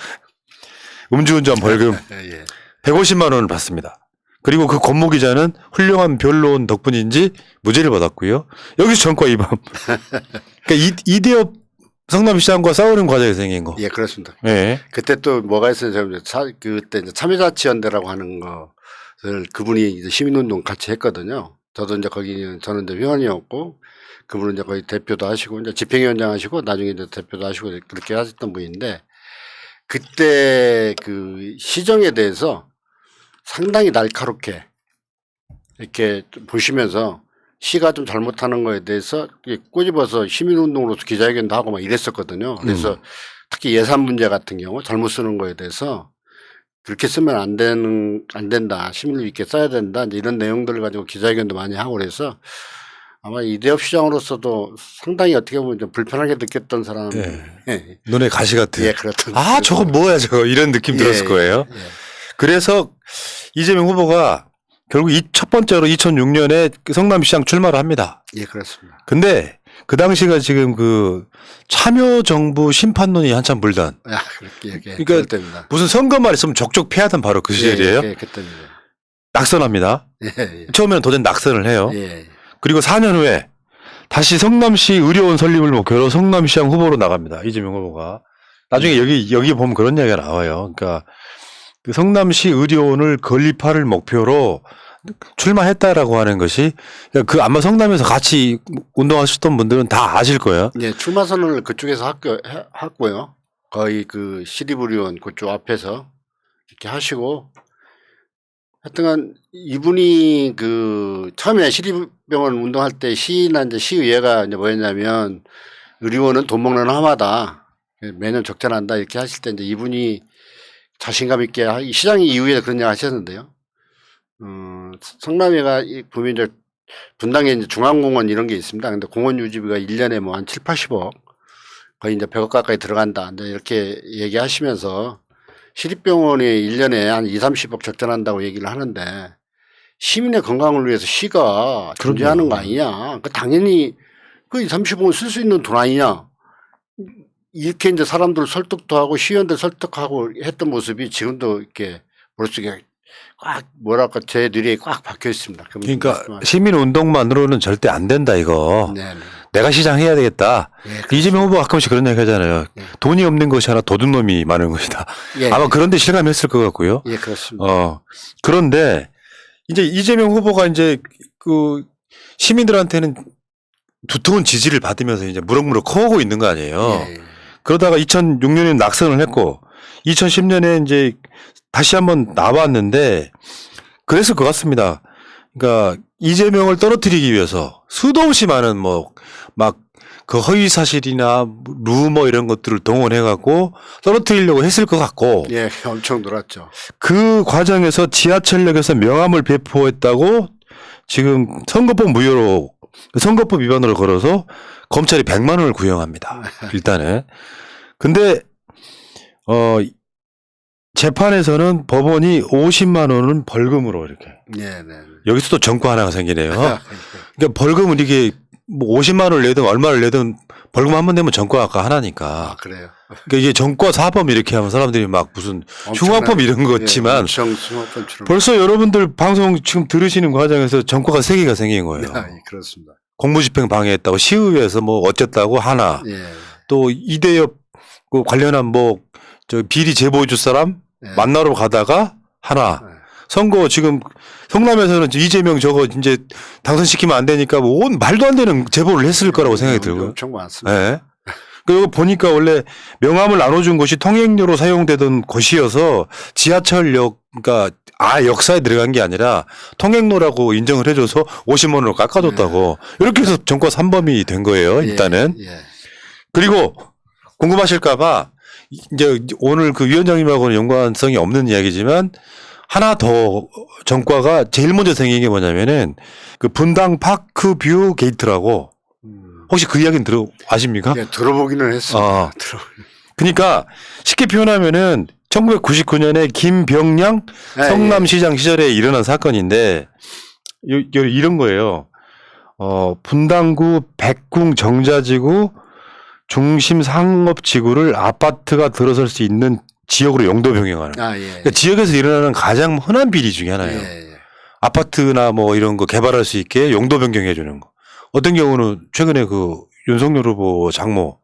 음주운전 벌금 예. 150만 원을 받습니다. 그리고 그 권모 기자는 훌륭한 변론 덕분인지 무죄를 받았고요. 여기서 전과 위반. 그러니까 이대엽 성남시장과 싸우는 과정에서 생긴 거. 예, 그렇습니다. 예. 그때 또 뭐가 있어요? 그때 이제 참여자치연대라고 하는 것을 그분이 이제 시민운동 같이 했거든요. 저도 이제 저는 이제 회원이었고 그분은 이제 거의 대표도 하시고 이제 집행위원장 하시고 나중에 이제 대표도 하시고 그렇게 하셨던 분인데 그때 그 시정에 대해서 상당히 날카롭게 이렇게 보시면서 시가 좀 잘못하는 거에 대해서 꼬집어서 시민운동으로서 기자회견도 하고 막 이랬었거든요. 그래서 특히 예산 문제 같은 경우 잘못 쓰는 거에 대해서 그렇게 쓰면 안 된다. 시민을 이렇게 써야 된다. 이제 이런 내용들을 가지고 기자회견도 많이 하고 그래서 아마 이대엽 시장으로서도 상당히 어떻게 보면 좀 불편하게 느꼈던 사람. 예. 눈에 가시 같은. 예, 그렇던. 아, 저거 뭐야, 저거. 이런 느낌 들었을 거예요. 예. 그래서 이재명 후보가 결국 첫 번째로 2006년에 성남시장 출마를 합니다. 예, 그렇습니다. 근데 그 당시가 지금 그 참여정부 심판론이 한참 불던. 그러니까 그럴 때입니다. 무슨 선거만 있으면 족족 패하던 바로 그 시절이에요. 예, 그때입니다. 낙선합니다. 예. 처음에는 도전 낙선을 해요. 예. 그리고 4년 후에 다시 성남시 의료원 설립을 목표로 성남시장 후보로 나갑니다. 이재명 후보가. 나중에 여기 보면 그런 이야기가 나와요. 그러니까 그 성남시 의료원을 건립할 목표로 출마했다라고 하는 것이 그러니까 그 아마 성남에서 같이 운동하셨던 분들은 다 아실 거예요. 예, 출마 선언을 그쪽에서 했고요. 거의 그 시립의료원 그쪽 앞에서 이렇게 하시고 하여튼간 이분이 그 처음에 시립병원 운동할 때 시나 이제 시의회가 이제 뭐였냐면 의료원은 돈 먹는 하마다 매년 적자난다 이렇게 하실 때 이제 이분이 자신감 있게 시장이 이후에 그런 얘기 하셨는데요. 성남에가 보면 이제 분당에 이제 중앙공원 이런 게 있습니다. 근데 공원 유지비가 1년에 뭐 한 7, 80억 거의 이제 100억 가까이 들어간다. 이제 이렇게 얘기하시면서 시립병원이 1년에 한 2, 30억 적자난다고 얘기를 하는데 시민의 건강을 위해서 시가 존재하는 거 아니냐. 당연히 그 2, 30억은 쓸 수 있는 돈 아니냐. 이렇게 이제 사람들 설득도 하고 시의원들 설득하고 했던 모습이 지금도 이렇게 머릿속에 꽉 뭐랄까 제 뇌리에 꽉 박혀 있습니다. 그러니까 시민 운동만으로는 절대 안 된다 이거. 네. 내가 시장해야 되겠다. 예, 이재명 후보 가끔씩 그런 얘기 하잖아요. 예. 돈이 없는 것이 하나 도둑놈이 많은 것이다. 예, 아마 그런데 실감했을 것 같고요. 예, 그렇습니다. 그런데 이제 이재명 후보가 이제 그 시민들한테는 두터운 지지를 받으면서 이제 무럭무럭 커오고 있는 거 아니에요. 예. 그러다가 2006년에 낙선을 했고 2010년에 이제 다시 한번 나왔는데 그랬을 것 같습니다. 그러니까 이재명을 떨어뜨리기 위해서 수도 없이 많은 뭐 막 그 허위 사실이나 루머 이런 것들을 동원해 갖고 떨어뜨리려고 했을 것 같고 예, 엄청 놀았죠. 그 과정에서 지하철역에서 명함을 배포했다고 지금 선거법 무효로 선거법 위반으로 걸어서 검찰이 100만 원을 구형합니다. 일단은. 근데 재판에서는 법원이 50만 원은 벌금으로 이렇게. 네, 네. 여기서 또 정과 하나가 생기네요. 그러니까 벌금은 이게 뭐 50만 원을 내든 얼마를 내든 벌금 한 번 내면 정과가 하나니까. 아, 그래요. 그러니까 이게 정과 사범 이렇게 하면 사람들이 막 무슨 흉악범 이런 거 같지만 엄청 흉악범처럼. 벌써 여러분들 방송 지금 들으시는 과정에서 정과가 3개가 생긴 거예요. 아, 예, 그렇습니다. 공무집행 방해했다고 시의회에서 뭐 어쨌다고 하나 예. 또 이대엽 그 관련한 뭐 저 비리 제보해 줄 사람 예. 만나러 가다가 하나 예. 선거 지금 성남에서는 이재명 저거 이제 당선시키면 안 되니까 뭐 온 말도 안 되는 제보를 했을 거라고 생각이 들고요. 엄청 많습니다. 예. 그리고 보니까 원래 명함을 나눠준 곳이 통행료로 사용되던 곳이어서 지하철역 그러니까 역사에 들어간 게 아니라 통행료라고 인정을 해줘서 50만 원으로 깎아줬다고 이렇게 해서 정과 3범이 된 거예요. 일단은. 예. 그리고 궁금하실까봐 이제 오늘 그 위원장님하고는 연관성이 없는 이야기지만 하나 더 정과가 제일 먼저 생긴 게 뭐냐면은 그 분당 파크뷰 게이트라고 혹시 그 이야기는 아십니까? 예, 들어보기는 했습니다. 그러니까 쉽게 표현하면은 1999년에 김병량 예, 성남시장 시절에 일어난 사건인데 이런 거예요. 분당구 백궁 정자지구 중심 상업지구를 아파트가 들어설 수 있는 지역으로 용도 변경하는. 아, 예. 그러니까 지역에서 일어나는 가장 흔한 비리 중에 하나예요. 예. 아파트나 뭐 이런 거 개발할 수 있게 용도 변경해 주는 거. 어떤 경우는 최근에 그 윤석열 후보 장모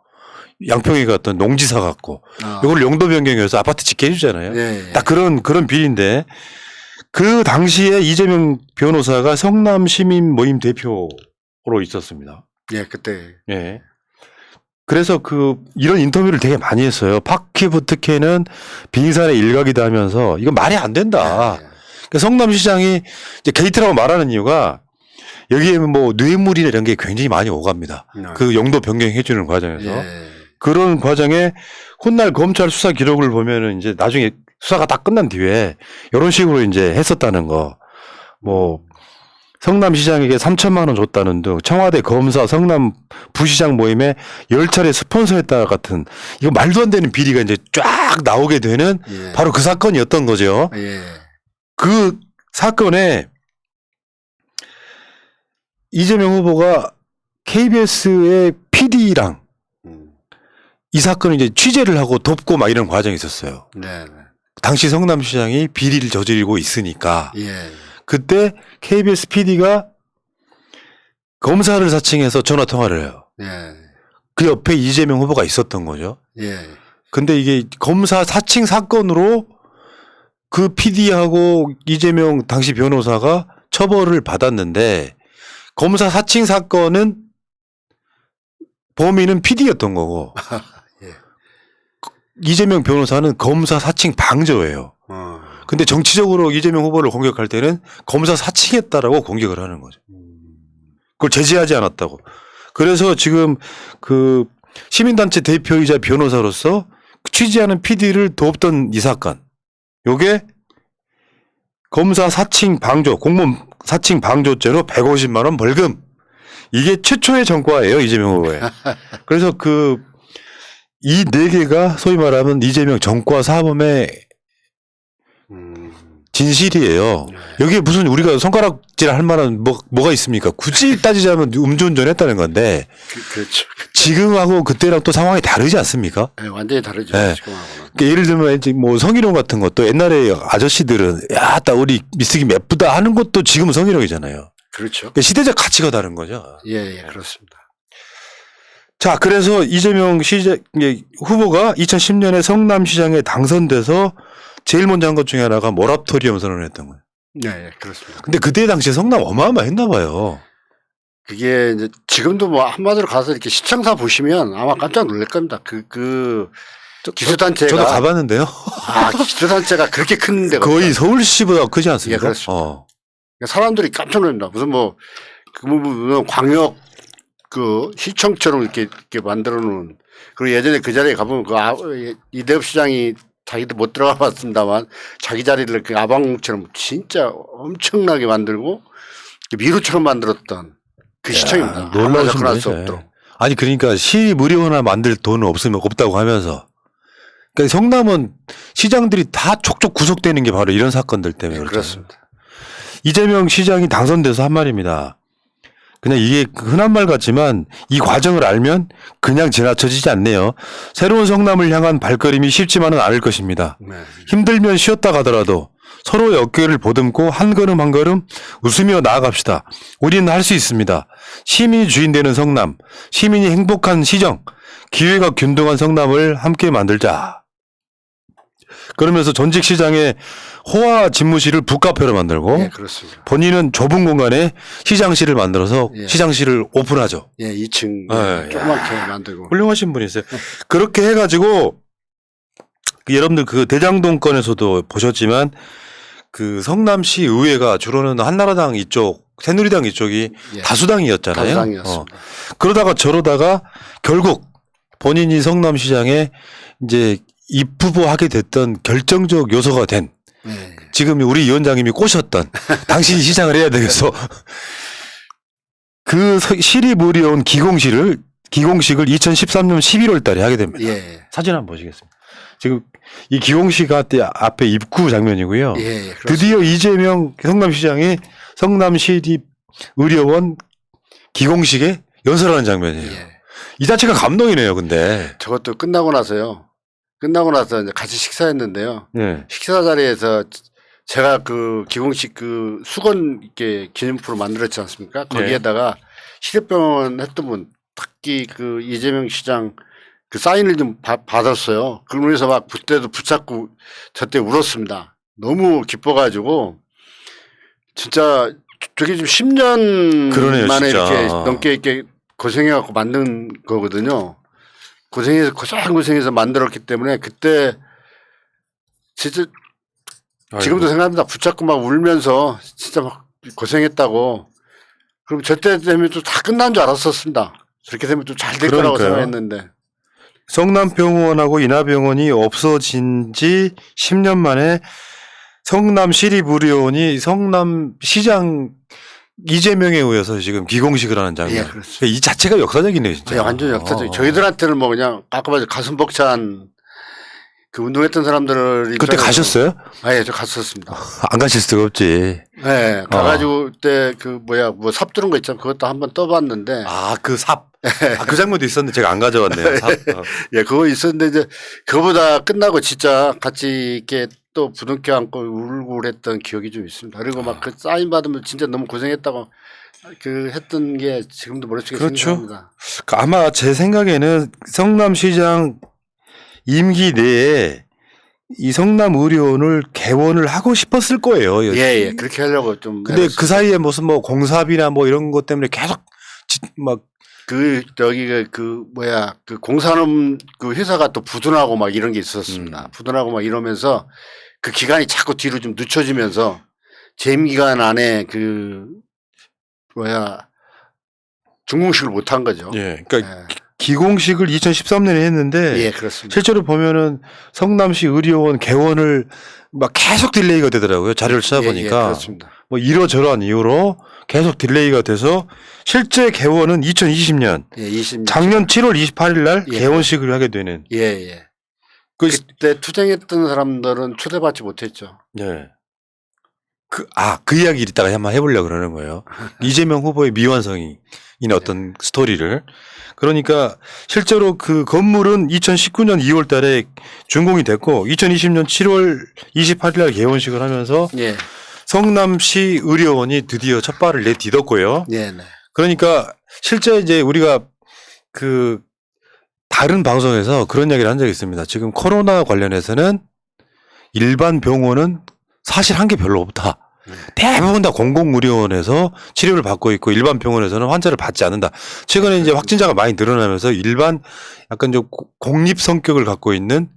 양평에 갔던 농지사 갖고 이걸 용도 변경해서 아파트 짓게 해주잖아요. 예. 딱 그런 비리인데 그 당시에 이재명 변호사가 성남 시민 모임 대표로 있었습니다. 예, 그때. 예. 그래서 이런 인터뷰를 되게 많이 했어요. 파키부 특혜는 빙산의 일각이다 하면서 이건 말이 안 된다. 예. 그러니까 성남시장이 이제 게이트라고 말하는 이유가 여기에 뭐 뇌물이나 이런 게 굉장히 많이 오갑니다. 그 용도 변경해 주는 과정에서. 예. 그런 과정에 훗날 검찰 수사 기록을 보면은 이제 나중에 수사가 다 끝난 뒤에 이런 식으로 이제 했었다는 거. 뭐 성남시장에게 3천만 원 줬다는 등 청와대 검사 성남 부시장 모임에 10차례 스폰서했다 같은 이거 말도 안 되는 비리가 이제 쫙 나오게 되는 예. 바로 그 사건이었던 거죠. 예. 그 사건에 이재명 후보가 KBS의 PD랑 이 사건을 이제 취재를 하고 돕고 막 이런 과정이 있었어요. 네. 당시 성남시장이 비리를 저지르고 있으니까. 예. 그때 KBS PD가 검사를 사칭해서 전화 통화를 해요. 예. 그 옆에 이재명 후보가 있었던 거죠. 예. 근데 이게 검사 사칭 사건으로 그 PD하고 이재명 당시 변호사가 처벌을 받았는데 검사 사칭 사건은 범인은 PD였던 거고 예. 이재명 변호사는 검사 사칭 방조예요. 근데 정치적으로 이재명 후보를 공격할 때는 검사 사칭했다라고 공격을 하는 거죠. 그걸 제지하지 않았다고. 그래서 지금 그 시민단체 대표이자 변호사로서 취재하는 PD를 돕던 이 사건. 요게 검사 사칭 방조, 공무원 사칭 방조죄로 150만 원 벌금. 이게 최초의 전과예요, 이재명 후보에. 그래서 이 네 개가 소위 말하면 이재명 전과 사범의 진실이에요. 여기에 무슨 우리가 손가락질 할 만한 뭐가 있습니까? 굳이 따지자면 음주운전 했다는 건데. 그렇죠. 지금하고 그때랑 또 상황이 다르지 않습니까? 네, 완전히 다르죠. 네. 지금하고는. 그러니까 예를 들면 이제 뭐 성희롱 같은 것도 옛날에 아저씨들은 야, 딱 우리 미스김 예쁘다 하는 것도 지금은 성희롱이잖아요. 그렇죠. 그러니까 시대적 가치가 다른 거죠. 예, 그렇습니다. 자, 그래서 이재명 후보가 2010년에 성남시장에 당선돼서 제일 먼저 한 것 중에 하나가 모라토리엄 선언을 했던 거예요. 네, 그렇습니다. 근데 그때 당시에 성남 어마어마했나 봐요. 그게 이제 지금도 뭐 한마디로 가서 이렇게 시청사 보시면 아마 깜짝 놀랄 겁니다. 기초단체가 저도 가봤는데요. 기초단체가 그렇게 큰 데가 거의 서울시보다 크지 않습니까? 예, 그렇습니다. 사람들이 깜짝 놀랍니다. 무슨 무슨 광역 시청처럼 이렇게 만들어 놓은. 그리고 예전에 그 자리에 가보면 이대엽 시장이 자기도 못 들어가 봤습니다만 자기 자리를 그 아방궁처럼 진짜 엄청나게 만들고 미루처럼 만들었던 그 시청입니다. 놀라우신 접근할 수 분이죠. 없도록. 아니 그러니까 시 무료 하나 만들 돈은 없다고 하면서 그러니까 성남은 시장들이 다 촉촉 구속되는 게 바로 이런 사건들 때문에 그렇잖아요. 그렇습니다. 이재명 시장이 당선돼서 한 말입니다. 그냥 이게 흔한 말 같지만 이 과정을 알면 그냥 지나쳐지지 않네요. 새로운 성남을 향한 발걸음이 쉽지만은 않을 것입니다. 네. 힘들면 쉬었다 가더라도 서로의 어깨를 보듬고 한 걸음 한 걸음 웃으며 나아갑시다. 우리는 할 수 있습니다. 시민이 주인 되는 성남, 시민이 행복한 시정, 기회가 균등한 성남을 함께 만들자. 그러면서 전직 시장의 호화 집무실을 북카페로 만들고 예, 그렇습니다. 본인은 좁은 공간에 시장실을 만들어서 예. 시장실을 오픈하죠. 예, 2층 예, 조그맣게 만들고. 훌륭하신 분이세요. 그렇게 해가지고 여러분들 그 대장동 건에서도 보셨지만 그 성남시 의회가 주로는 한나라당 이쪽, 새누리당 이쪽이 예. 다수당이었잖아요. 다수당이었습니다. 그러다가 저러다가 결국 본인이 성남시장에 이제 입후보하게 됐던 결정적 요소가 된 예. 지금 우리 위원장님이 꼬셨던 당신이 시장을 해야 되겠어. 그 시립 의료원 기공식을 2013년 11월 달에 하게 됩니다. 예. 사진 한번 보시겠습니다. 지금 이 기공식 앞에 입구 장면이고요. 예. 드디어 이재명 성남시장이 성남시립 의료원 기공식에 연설하는 장면이에요. 예. 이 자체가 감동이네요, 근데. 저것도 끝나고 나서요. 끝나고 나서 이제 같이 식사했는데요. 네. 식사 자리에서 제가 그 기공식 수건 이렇게 기념품으로 만들었지 않습니까? 거기에다가 시립병원 했던 분 특히 이재명 시장 사인을 좀 받았어요. 그러면서 막 그때도 붙잡고 저때 울었습니다. 너무 기뻐가지고 진짜 저게 지금 10년 그러네요, 만에 진짜. 이렇게 넘게 이렇게 고생해갖고 만든 거거든요. 고생해서 만들었기 때문에 그때 진짜 지금도 생각합니다. 붙잡고 막 울면서 진짜 막 고생했다고. 그럼 저때 되면 또 다 끝난 줄 알았었습니다. 저렇게 되면 또 잘 될 거라고 생각했는데. 성남병원하고 인하병원이 없어진 지 10년 만에 성남시립의료원이 성남시장 이재명에 의해서 지금 기공식을 하는 장면. 예, 그렇습니다. 이 자체가 역사적이네요, 진짜. 네, 완전 역사적. 저희들한테는 뭐 그냥 아까 말한 가슴 벅찬 운동했던 사람들이. 그때 가셨어요? 예, 저 갔었습니다. 안 가실 수가 없지. 네, 가가지고 그때 삽 두른 거 있잖아요. 그것도 한번 떠봤는데. 그 삽. 그 장면도 있었는데 제가 안 가져왔네요. 삽. 예, 그거 있었는데 이제 그거보다 끝나고 진짜 같이 이렇게 또 부둥켜 안고 울고 그랬던 기억이 좀 있습니다. 그리고 막 그 사인 받으면 진짜 너무 고생했다고 했던 게 지금도 머릿속에 생각납니다. 아마 제 생각에는 성남시장 임기 내에 이 성남의료원을 개원을 하고 싶었을 거예요. 예, 그렇게 하려고 좀. 근데 그 사이에 무슨 공사비나 이런 것 때문에 계속 막 공산업 회사가 또 부도나고 막 이런 게 있었습니다. 부도나고 막 이러면서 그 기간이 자꾸 뒤로 좀 늦춰지면서 재임 기간 안에 준공식을 못 한 거죠. 예. 그러니까 기공식을 2013년에 했는데. 예, 그렇습니다. 실제로 보면은 성남시 의료원 개원을 막 계속 딜레이가 되더라고요. 자료를 찾아보니까. 예, 그렇습니다. 이러저러한 이유로 계속 딜레이가 돼서 실제 개원은 2020년. 작년 7월 28일 날 개원식을 하게 되는. 예. 그때 투쟁했던 사람들은 초대받지 못했죠. 예. 그 이야기를 이따가 한번 해보려고 그러는 거예요. 이재명 후보의 미완성인 어떤 스토리를. 그러니까 실제로 그 건물은 2019년 2월 달에 준공이 됐고 2020년 7월 28일 날 개원식을 하면서 예. 성남시 의료원이 드디어 첫 발을 내딛었고요. 네, 네. 그러니까 실제 이제 우리가 그 다른 방송에서 그런 이야기를 한 적이 있습니다. 지금 코로나 관련해서는 일반 병원은 사실 한 게 별로 없다. 대부분 다 공공의료원에서 치료를 받고 있고 일반 병원에서는 환자를 받지 않는다. 최근에 이제 확진자가 많이 늘어나면서 일반 약간 좀 공립 성격을 갖고 있는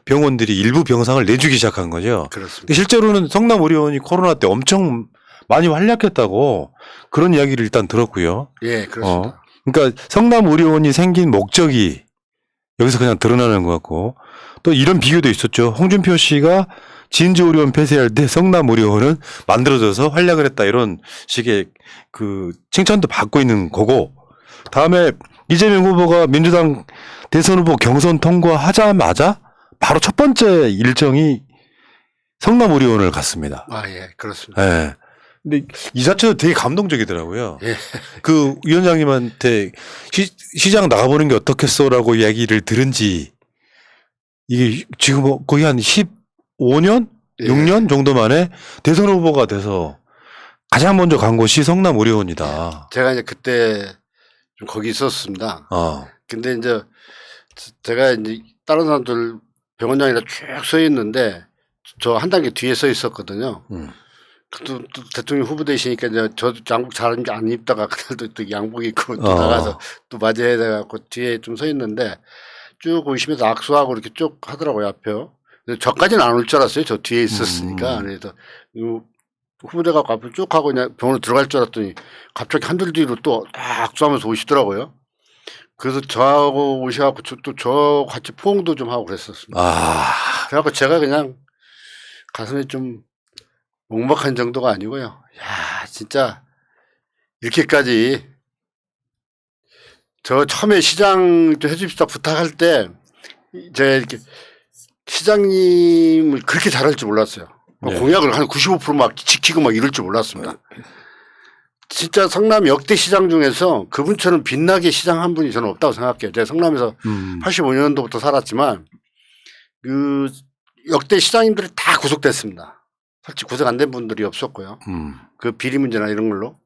병원들이 일부 병상을 내주기 시작한 거죠. 그렇습니다. 실제로는 성남의료원이 코로나 때 엄청 많이 활약했다고 그런 이야기를 일단 들었고요. 예, 그렇습니다. 그러니까 성남의료원이 생긴 목적이 여기서 그냥 드러나는 것 같고 또 이런 비교도 있었죠. 홍준표 씨가 진주의료원 폐쇄할 때 성남의료원은 만들어져서 활약을 했다 이런 식의 그 칭찬도 받고 있는 거고 다음에 이재명 후보가 민주당 대선 후보 경선 통과하자마자 바로 첫 번째 일정이 성남의료원을 갔습니다. 아, 예, 그렇습니다. 예. 근데 이 자체도 되게 감동적이더라고요. 예. 그 위원장님한테 시장 나가보는 게 어떻겠어라고 이야기를 들은지 이게 지금 거의 한 15년? 예. 6년 정도 만에 대선 후보가 돼서 가장 먼저 간 곳이 성남의료원이다. 제가 이제 그때 좀 거기 있었습니다. 근데 이제 제가 이제 다른 사람들 병원장이라 쭉 서 있는데 저 한 단계 뒤에 서 있었거든요. 또 대통령 후보 되시니까 이제 저도 양복 잘 안 입다가 그날도 또 양복 입고 또 나가서 또 맞이해야 돼갖고 뒤에 좀 서 있는데 쭉 오시면서 악수하고 이렇게 쭉 하더라고요, 앞에요. 근데 저까지는 안 올 줄 알았어요. 저 뒤에 있었으니까. 그래서 후보대 갖고 앞에 쭉 하고 그냥 병원으로 들어갈 줄 알았더니 갑자기 한들 뒤로 또 악수하면서 오시더라고요. 그래서 저하고 오셔갖고 또 저 같이 포옹도 좀 하고 그랬었습니다. 그래갖고 제가 그냥 가슴에 좀 먹먹한 정도가 아니고요. 야, 진짜 이렇게까지 저 처음에 시장 좀 해줍시다 부탁할 때 제가 이렇게 시장님을 그렇게 잘할 줄 몰랐어요. 네. 공약을 한 95% 막 지키고 막 이럴 줄 몰랐습니다. 진짜 성남 역대 시장 중에서 그분처럼 빛나게 시장 한 분이 저는 없다고 생각해요. 제가 성남에서 85년도부터 살았지만 그 역대 시장님들이 다 구속됐습니다. 솔직히 구속 안 된 분들이 없었고요. 그 비리 문제나 이런 걸로.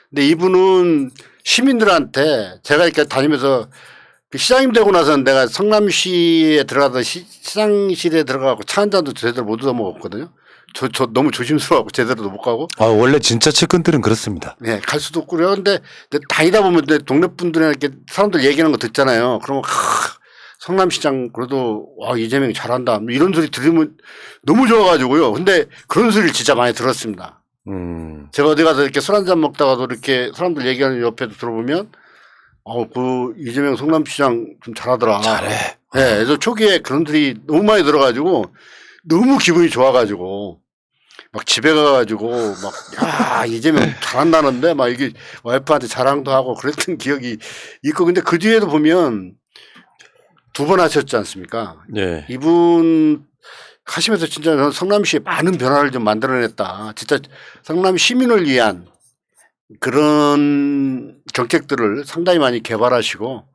근데 이분은 시민들한테 제가 이렇게 다니면서 그 시장님 되고 나서는 내가 성남시에 들어가서 시장실에 들어가고 차 한 잔도 제대로 못 얻어먹었거든요. 저 너무 조심스러워하고 제대로도 못 가고. 원래 진짜 측근들은 그렇습니다. 네, 갈 수도 없고 그런데 다니다 보면 동네 분들이랑 이렇게 사람들 얘기하는 거 듣잖아요. 그러면 성남시장 그래도 와 이재명이 잘한다 이런 소리 들으면 너무 좋아가지고요. 근데 그런 소리를 진짜 많이 들었습니다. 제가 어디 가서 이렇게 술 한잔 먹다가도 이렇게 사람들 얘기하는 옆에도 들어보면 그 이재명 성남시장 좀 잘하더라. 잘해. 네, 그래서 초기에 그런 소리 너무 많이 들어가지고 너무 기분이 좋아가지고 막 집에 가가지고 막 야 이재명 잘한다는데 막 이게 와이프한테 자랑도 하고 그랬던 기억이 있고 근데 그 뒤에도 보면 2번 하셨지 않습니까? 네. 이분 하시면서 진짜 성남시에 많은 변화를 좀 만들어냈다. 진짜 성남 시민을 위한 그런 정책들을 상당히 많이 개발하시고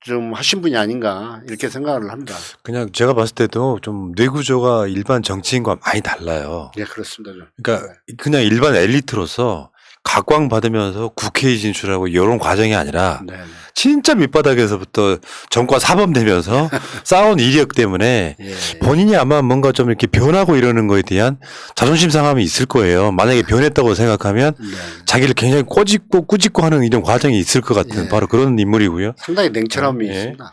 좀 하신 분이 아닌가 이렇게 생각을 합니다. 그냥 제가 봤을 때도 좀 뇌구조가 일반 정치인과 많이 달라요. 네, 그렇습니다. 그러니까 그냥 일반 엘리트로서 각광 받으면서 국회에 진출하고 이런 과정이 아니라 네. 진짜 밑바닥에서부터 정과 사범되면서 쌓은 이력 때문에 예. 본인이 아마 뭔가 좀 이렇게 변하고 이러는 거에 대한 자존심 상함이 있을 거예요. 만약에 변했다고 생각하면 네. 자기를 굉장히 꾸짖고 하는 이런 과정이 있을 것 같은 예. 바로 그런 인물이고요. 상당히 냉철함이 예. 있습니다.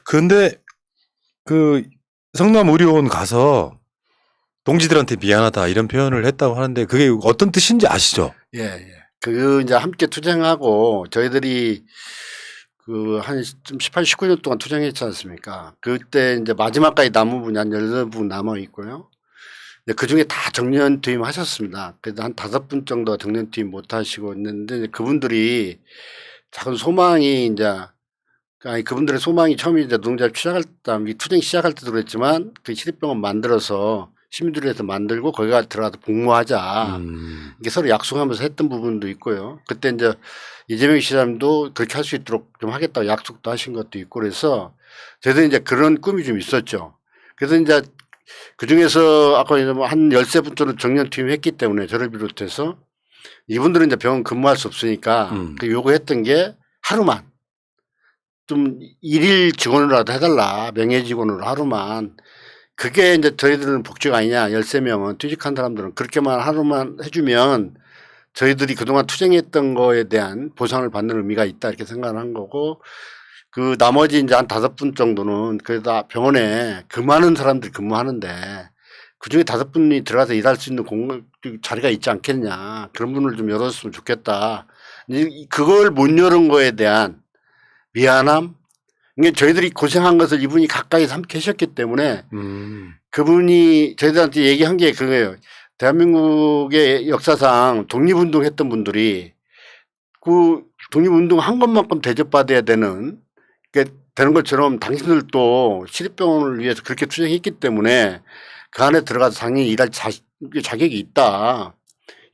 그런데 그 성남의료원 가서 동지들한테 미안하다 이런 표현을 했다고 하는데 그게 어떤 뜻인지 아시죠? 예, 예. 그 이제 함께 투쟁하고 저희들이 그 한 좀 18, 19년 동안 투쟁했지 않습니까? 그때 이제 마지막까지 남은 분이 한 18분 남아 있고요. 그 중에 다 정년 퇴임하셨습니다. 그래도 한 5분 정도 정년 퇴임 못 하시고 있는데 이제 그분들이 작은 소망이 이제 아니 그분들의 소망이 처음에 이제 노동자를 시작할 때, 이 투쟁 시작할 때도 그랬지만 그 시립병원 만들어서 시민들을 위해서 만들고 거기가 들어가서 복무하자. 이게 서로 약속하면서 했던 부분도 있고요. 그때 이제 이재명 시장도 그렇게 할 수 있도록 좀 하겠다고 약속도 하신 것도 있고 그래서 저희도 이제 그런 꿈이 좀 있었죠. 그래서 이제 그 중에서 아까 한 13분 정년 퇴임했기 때문에 저를 비롯해서 이분들은 이제 병원 근무할 수 없으니까 그 요구했던 게 하루만 좀 일일 직원으로라도 해달라. 명예 직원으로 하루만. 그게 이제 저희들은 복지가 아니냐. 13명은 퇴직한 사람들은 그렇게만 하루만 해주면 저희들이 그동안 투쟁했던 거에 대한 보상을 받는 의미가 있다 이렇게 생각을 한 거고 그 나머지 이제 한 5분 정도는 그래도 병원에 그 많은 사람들이 근무하는데 그 중에 5분이 들어가서 일할 수 있는 자리가 있지 않겠냐. 그런 분을 좀 열었으면 좋겠다. 그걸 못 열은 거에 대한 미안함. 이게 저희들이 고생한 것을 이분이 가까이서 함께 하셨기 때문에 그분이 저희들한테 얘기한 게 그거예요. 대한민국의 역사상 독립운동 했던 분들이 그 독립운동 한 것만큼 대접받아야 되는 것처럼 당신들도 시립병원을 위해서 그렇게 투쟁했기 때문에 그 안에 들어가서 당연히 일할 자격이 있다.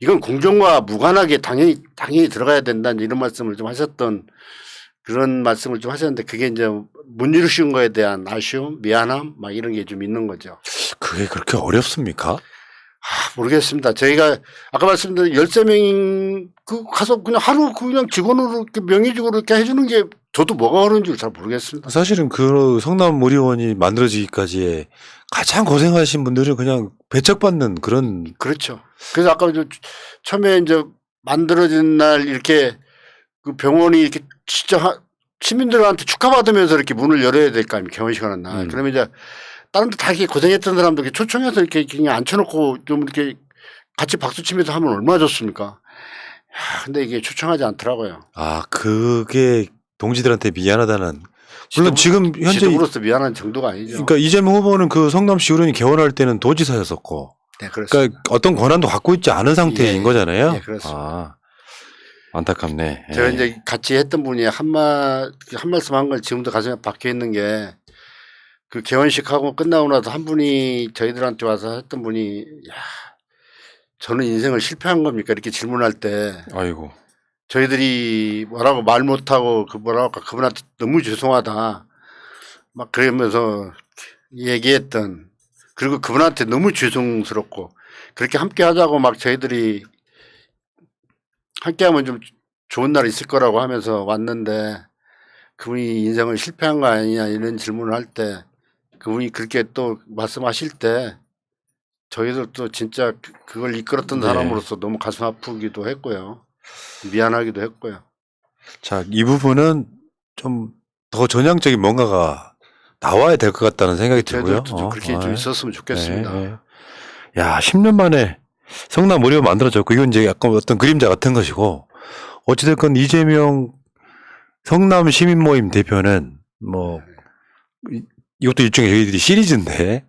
이건 공정과 무관하게 당연히 들어가야 된다는 이런 말씀을 좀 하셨던 그런 말씀을 좀 하셨는데 그게 이제 못 이루신 거에 대한 아쉬움, 미안함 막 이런 게 좀 있는 거죠. 그게 그렇게 어렵습니까? 모르겠습니다. 저희가 아까 말씀드린 13명 그 가서 그냥 하루 그냥 직원으로 이렇게 명예직으로 이렇게 해주는 게 저도 뭐가 어려운 줄 잘 모르겠습니다. 사실은 그 성남 의료원이 만들어지기까지의 가장 고생하신 분들은 그냥 배척받는 그런. 그렇죠. 그래서 아까 처음에 이제 만들어진 날 이렇게 그 병원이 이렇게 진짜 시민들한테 축하받으면서 이렇게 문을 열어야 될 거 아닙니까? 개원식 하는 날. 그러면 이제 다른 데 다 이렇게 고생했던 사람들 이렇게 초청해서 이렇게 그냥 앉혀놓고 좀 이렇게 같이 박수 치면서 하면 얼마나 좋습니까? 근데 이게 초청하지 않더라고요. 그게 동지들한테 미안하다는. 물론 지금 현재 지도부로서 미안한 정도가 아니죠. 그러니까 이재명 후보는 그 성남시 의료원이 개원할 때는 도지사였었고. 네, 그렇습니다. 그러니까 어떤 권한도 갖고 있지 않은 상태인 거잖아요. 네, 그렇습니다. 안타깝네. 제가 이제 같이 했던 분이 한 말씀 한 걸 지금도 가슴에 박혀 있는 게 그 개원식 하고 끝나고 나서 한 분이 저희들한테 와서 했던 분이 야, 저는 인생을 실패한 겁니까? 이렇게 질문할 때 아이고. 저희들이 뭐라고 말 못하고 그분한테 너무 죄송하다 막 그러면서 얘기했던 그리고 그분한테 너무 죄송스럽고 그렇게 함께 하자고 막 저희들이 함께 하면 좀 좋은 날 있을 거라고 하면서 왔는데 그분이 인생을 실패한 거 아니냐 이런 질문을 할 때 그분이 그렇게 또 말씀하실 때 저희들 또 진짜 그걸 이끌었던 사람으로서 너무 가슴 아프기도 했고요. 미안하기도 했고요. 자, 이 부분은 좀 더 전향적인 뭔가가 나와야 될 것 같다는 생각이 들고요. 저희들도 좀 그렇게 좀 있었으면 좋겠습니다. 야, 10년 만에 성남 의료원 만들어졌고 이건 이제 약간 어떤 그림자 같은 것이고 어찌됐건 이재명 성남 시민 모임 대표는 뭐 이것도 일종의 저희들이 시리즈인데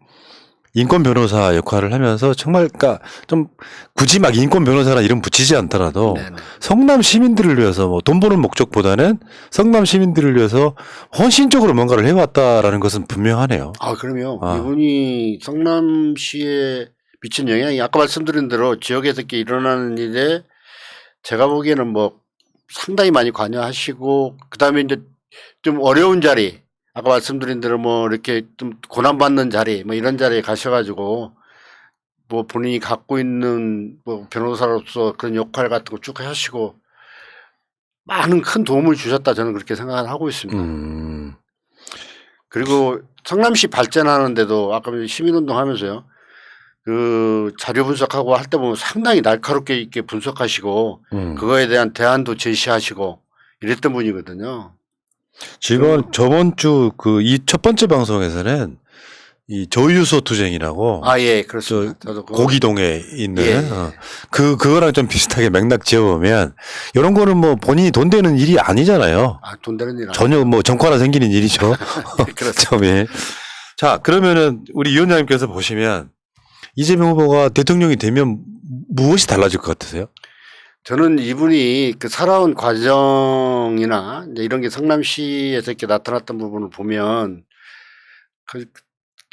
인권 변호사 역할을 하면서 정말 그러니까 좀 굳이 막 인권 변호사라 이름 붙이지 않더라도 성남 시민들을 위해서 뭐 돈 버는 목적보다는 성남 시민들을 위해서 헌신적으로 뭔가를 해왔다라는 것은 분명하네요. 그럼요. 이분이 성남시에 미친 영향이 아까 말씀드린 대로 지역에서 이렇게 일어나는 일에 제가 보기에는 뭐 상당히 많이 관여하시고 그다음에 이제 좀 어려운 자리 아까 말씀드린 대로 뭐 이렇게 좀 고난받는 자리 뭐 이런 자리에 가셔가지고 뭐 본인이 갖고 있는 뭐 변호사로서 그런 역할 같은 거 쭉 하시고 많은 큰 도움을 주셨다 저는 그렇게 생각을 하고 있습니다. 그리고 성남시 발전하는데도 아까 시민운동 하면서요. 그 자료 분석하고 할 때 보면 상당히 날카롭게 이렇게 분석하시고 그거에 대한 대안도 제시하시고 이랬던 분이거든요. 지금 저번 주 그 이 첫 번째 방송에서는 이 저유소 투쟁이라고 예, 그렇습니다. 저도 고기동에 있는 그거랑 좀 비슷하게 맥락 지어보면 이런 거는 뭐 본인이 돈 되는 일이 아니잖아요. 돈 되는 일 전혀 뭐 정과나 생기는 일이죠. 처음에. 자, 그러면은 우리 위원장님께서 보시면 이재명 후보가 대통령이 되면 무엇이 달라질 것 같으세요? 저는 이분이 그 살아온 과정이나 이제 이런 게 성남시에서 이렇게 나타났던 부분을 보면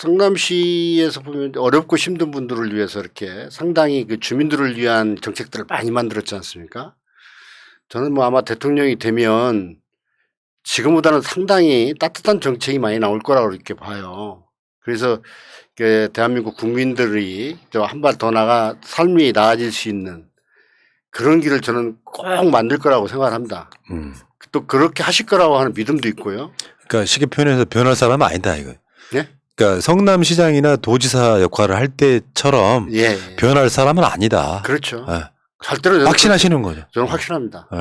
성남시에서 보면 어렵고 힘든 분들을 위해서 이렇게 상당히 그 주민들을 위한 정책들을 많이 만들었지 않습니까? 저는 뭐 아마 대통령이 되면 지금보다는 상당히 따뜻한 정책이 많이 나올 거라고 이렇게 봐요. 그래서 대한민국 국민들이 한 발 더 나가 삶이 나아질 수 있는 그런 길을 저는 꼭 만들 거라고 생각을 합니다. 또 그렇게 하실 거라고 하는 믿음도 있고요. 그러니까 쉽게 표현해서 변할 사람은 아니다 이거. 네? 그러니까 성남시장이나 도지사 역할을 할 때처럼 예. 변할 사람은 아니다. 그렇죠. 예. 절대로 저는 확신하시는 거죠. 저는 확신합니다. 예.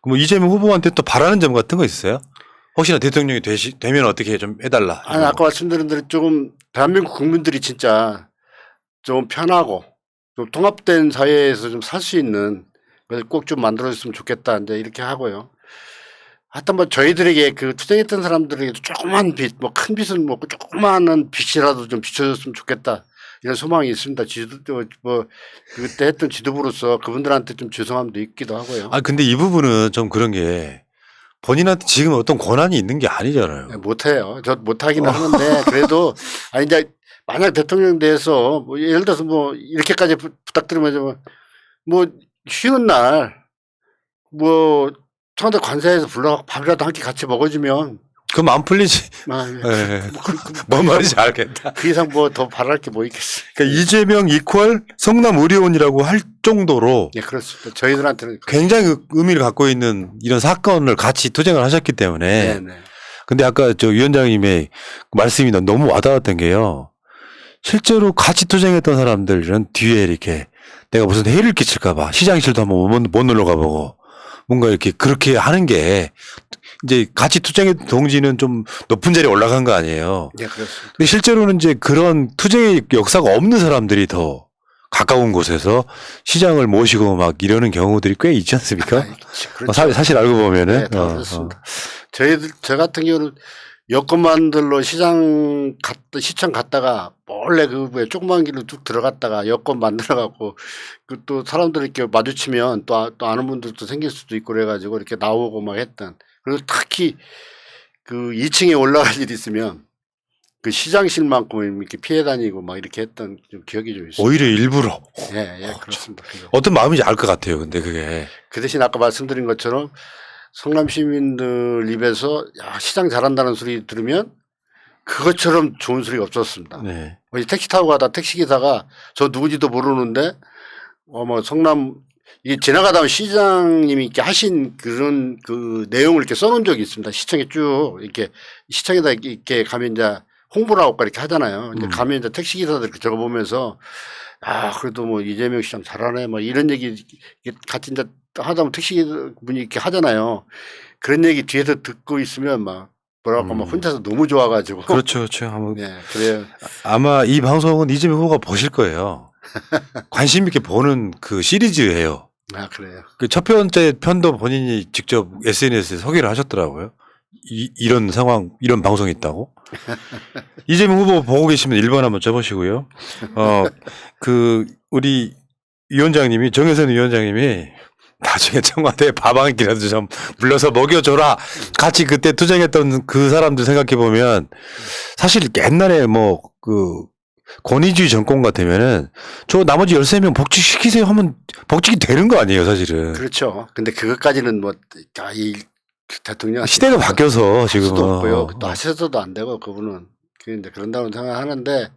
뭐 이재명 후보한테 또 바라는 점 같은 거 있어요? 혹시나 대통령이 되면 어떻게 좀 해달라. 아니, 아까 말씀드린 대로 조금 대한민국 국민들이 진짜 좀 편하고 좀 통합된 사회에서 좀 살 수 있는 걸 꼭 좀 만들어줬으면 좋겠다. 이제 이렇게 하고요. 하여튼 뭐 저희들에게 그 투쟁했던 사람들에게 조그만 빚, 뭐 큰 빚은 먹고 조그마한 빚이라도 좀 비춰줬으면 좋겠다. 이런 소망이 있습니다. 뭐 그때 했던 지도부로서 그분들한테 좀 죄송함도 있기도 하고요. 아 근데 이 부분은 좀 그런 게 본인한테 지금 어떤 권한이 있는 게 아니잖아요. 네, 못해요. 저 못하기는 하는데 그래도 아니 이제 만약 대통령 돼서 뭐 예를 들어서 뭐 이렇게까지 부탁드리면 뭐 쉬는 날 뭐 청와대 관사에서 불러갖고 밥이라도 한 끼 같이 먹어주면 그럼 안 풀리지. 아, 예. 뭐 뭔 말인지 알겠다. 그 이상 뭐 더 바랄 게 뭐 있겠어요. 그러니까 이재명 이퀄 성남의료원이라고 할 정도로 예, 그렇습니다. 저희들한테는 굉장히 의미를 갖고 있는 이런 사건을 같이 투쟁을 하셨기 때문에. 네네. 근데 아까 저 위원장님의 말씀이 너무 와닿았던 게요. 실제로 같이 투쟁했던 사람들은 뒤에 이렇게 내가 무슨 해를 끼칠까봐 시장실도 한번 못 놀러 가보고 뭔가 이렇게 그렇게 하는 게 이제 같이 투쟁했던 동지는 좀 높은 자리에 올라간 거 아니에요. 예, 그렇습니다. 근데 실제로는 이제 그런 투쟁의 역사가 없는 사람들이 더 가까운 곳에서 시장을 모시고 막 이러는 경우들이 꽤 있지 않습니까? 그렇죠. 사실 알고 보면은. 네, 다 그렇습니다. 저 같은 경우는 여권만들로 시청 갔다가 몰래 그 조그만 길로 쭉 들어갔다가 여권 만들어갖고 그 또 사람들 이렇게 마주치면 또 아는 분들도 생길 수도 있고 그래가지고 이렇게 나오고 막 했던. 그리고 특히 그 2층에 올라갈 일이 있으면 그 시장실만큼 이렇게 피해 다니고 막 이렇게 했던 좀 기억이 좀 있어요. 오히려 일부러. 예, 그렇습니다. 어떤 마음인지 알 것 같아요. 근데 그게. 그 대신 아까 말씀드린 것처럼 성남 시민들 입에서 야, 시장 잘한다는 소리 들으면 그것처럼 좋은 소리가 없었습니다. 네. 택시 타고 가다 택시기사가 저 누구지도 모르는데 뭐 성남 이게 지나가다 시장님이 이렇게 하신 그런 그 내용을 이렇게 써놓은 적이 있습니다. 시청에 쭉 이렇게 시청에다 이렇게 가면 이제 홍보를 하고 이렇게 하잖아요. 이제 가면 이제 택시기사들 이렇게 적어보면서 아 그래도 뭐 이재명 시장 잘하네 뭐 이런 얘기 같이 이제 하다 보면 택시분이 이렇게 하잖아요. 그런 얘기 뒤에서 듣고 있으면 막 뭐랄까 막 혼자서 너무 좋아가지고. 그렇죠. 한번. 네, 그래요. 아마 이 방송은 이재명 후보가 보실 거예요. 관심 있게 보는 그 시리즈예요. 아, 그래요. 그 첫 번째 편도 본인이 직접 SNS에 소개를 하셨더라고요. 이런 상황, 이런 방송이 있다고. 이재명 후보 보고 계시면 1번 한번 쳐보시고요. 우리 위원장님이, 정혜선 위원장님이 나중에 청와대에 밥 한 끼라도 좀 불러서 먹여줘라. 같이 그때 투쟁했던 그 사람들 생각해보면 사실 옛날에 뭐 권위주의 정권 같으면은 저 나머지 13명 복직시키세요 하면 복직이 되는 거 아니에요, 사실은. 그렇죠. 근데 그것까지는 뭐, 이 대통령. 시대가 바뀌어서 지금은. 수도 없고요. 또 하셔서도 안 되고 그분은. 이제 그런다고 생각하는데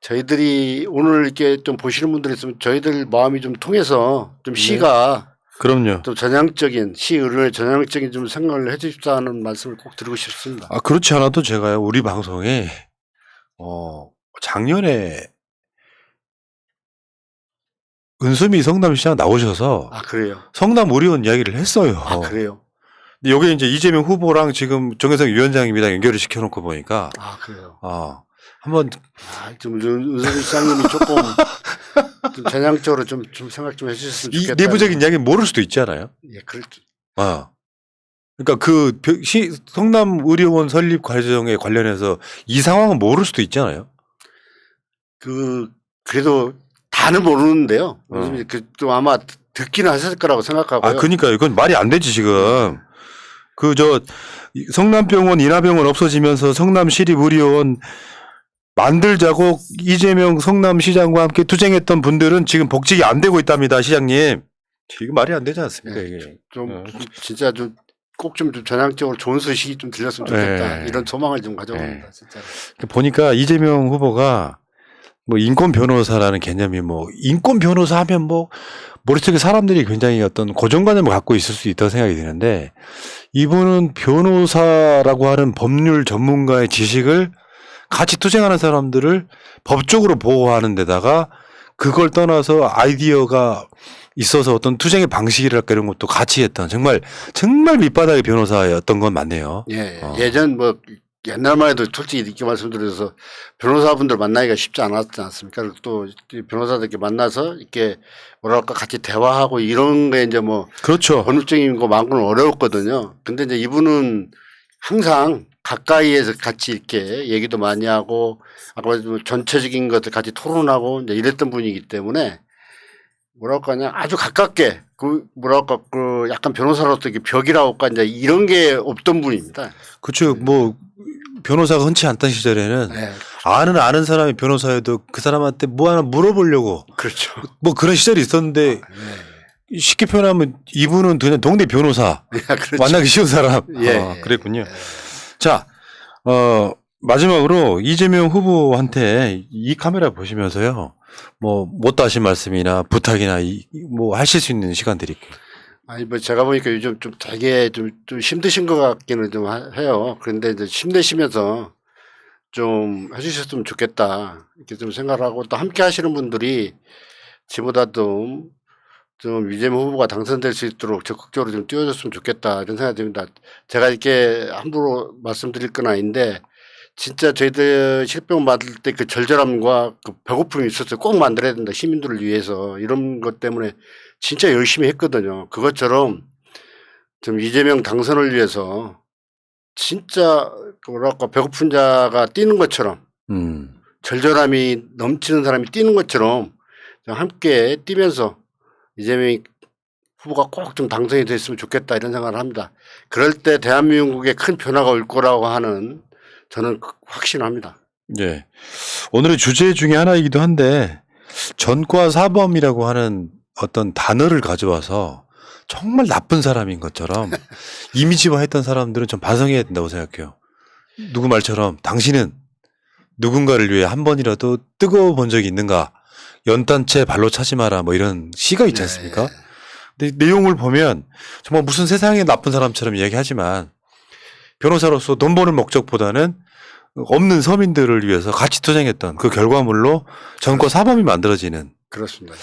저희들이 오늘 이렇게 좀 보시는 분들이 있으면 저희들 마음이 좀 통해서 좀 시가 그럼요. 좀 전향적인 시의료의 전향적인 좀 생각을 해 주십사는 말씀을 꼭 드리고 싶습니다. 아, 그렇지 않아도 제가요, 우리 방송에, 작년에 은수미 성남시장 나오셔서. 아, 그래요? 성남의료원 이야기를 했어요. 아, 그래요? 근데 여기 이제 이재명 후보랑 지금 정혜성 위원장님이랑 연결을 시켜놓고 보니까. 아, 그래요? 한번. 좀 은수미 시장님이 조금 좀 전향적으로 좀 생각 좀 해주셨으면 좋겠다. 이 내부적인 이야기는 모를 수도 있잖아요. 예, 그렇죠. 그러니까 성남의료원 설립 과정에 관련해서 이 상황은 모를 수도 있잖아요. 그래도 다는 모르는데요. 또 아마 듣기는 하셨을 거라고 생각하고요. 그러니까요. 이건 말이 안 되지, 지금. 성남병원, 인하병원 없어지면서 성남시립의료원 만들자고 이재명 성남시장과 함께 투쟁했던 분들은 지금 복직이 안 되고 있답니다, 시장님. 이거 말이 안 되지 않습니까, 네, 이게. 좀 진짜 좀 꼭 좀 전향적으로 좋은 소식이 좀 들렸으면 좋겠다. 네. 이런 소망을 좀 가져봅니다. 진짜. 보니까 이재명 후보가 뭐 인권 변호사라는 개념이 뭐 인권 변호사 하면 뭐 머릿속에 사람들이 굉장히 어떤 고정관념을 갖고 있을 수 있다고 생각이 드는데 이분은 변호사라고 하는 법률 전문가의 지식을 같이 투쟁하는 사람들을 법적으로 보호하는 데다가 그걸 떠나서 아이디어가 있어서 어떤 투쟁의 방식이랄까 이런 것도 같이 했던 정말 밑바닥의 변호사였던 건 맞네요. 예, 예전 뭐 옛날만 해도 솔직히 이렇게 말씀드려서 변호사분들 만나기가 쉽지 않았지 않습니까? 그리고 또 변호사들께 만나서 이렇게 뭐랄까 같이 대화하고 이런 게 이제 뭐 그렇죠. 법률적인 거 많고는 어려웠거든요. 근데 이제 이분은 항상 가까이에서 같이 이렇게 얘기도 많이 하고 아까 말씀 전체적인 것들 같이 토론하고 이제 이랬던 분이기 때문에 뭐랄까 그냥 아주 가깝게 그 뭐랄까 그 약간 변호사로서 이렇게 벽이라고 할까 이제 이런 게 없던 분입니다. 그렇죠. 뭐 변호사가 흔치 않던 시절에는 네. 아는 사람이 변호사여도 그 사람한테 뭐 하나 물어보려고 그렇죠. 뭐 그런 시절이 있었는데 네. 쉽게 표현하면 이분은 그냥 동네 변호사 그렇죠. 만나기 쉬운 사람. 예. 그랬군요. 자, 마지막으로 이재명 후보한테 이 카메라 보시면서요. 뭐 못다 하신 말씀이나 부탁이나 뭐 하실 수 있는 시간 드릴게요. 아니 뭐 제가 보니까 요즘 좀 되게 좀 힘드신 것 같기는 좀 해요. 그런데 이제 힘내시면서 좀 해주셨으면 좋겠다 이렇게 좀 생각을 하고 또 함께 하시는 분들이 저보다 좀 이재명 후보가 당선될 수 있도록 적극적으로 좀 뛰어줬으면 좋겠다 이런 생각이 듭니다. 제가 이렇게 함부로 말씀드릴 건 아닌데 진짜 저희들 실병 받을 때 그 절절함과 그 배고픔이 있었어요. 꼭 만들어야 된다 시민들을 위해서 이런 것 때문에 진짜 열심히 했거든요. 그것처럼 좀 이재명 당선을 위해서 진짜 뭐랄까 배고픈 자가 뛰는 것처럼 절절함이 넘치는 사람이 뛰는 것처럼 함께 뛰면서 이재명 후보가 꼭 좀 당선이 됐으면 좋겠다 이런 생각을 합니다. 그럴 때 대한민국에 큰 변화가 올 거라고 하는 저는 확신합니다. 예. 오늘의 주제 중에 하나이기도 한데 전과 사범이라고 하는 어떤 단어를 가져와서 정말 나쁜 사람인 것처럼 이미지화했던 사람들은 좀 반성해야 된다고 생각해요. 누구 말처럼 당신은 누군가를 위해 한 번이라도 뜨거워 본 적이 있는가? 연탄채 발로 차지 마라 뭐 이런 시가 있지 않습니까? 근데 내용을 보면 정말 무슨 세상에 나쁜 사람처럼 이야기하지만 변호사로서 돈 버는 목적보다는 없는 서민들을 위해서 같이 투쟁했던 그 결과물로 전과 사범이 만들어지는. 그렇습니다.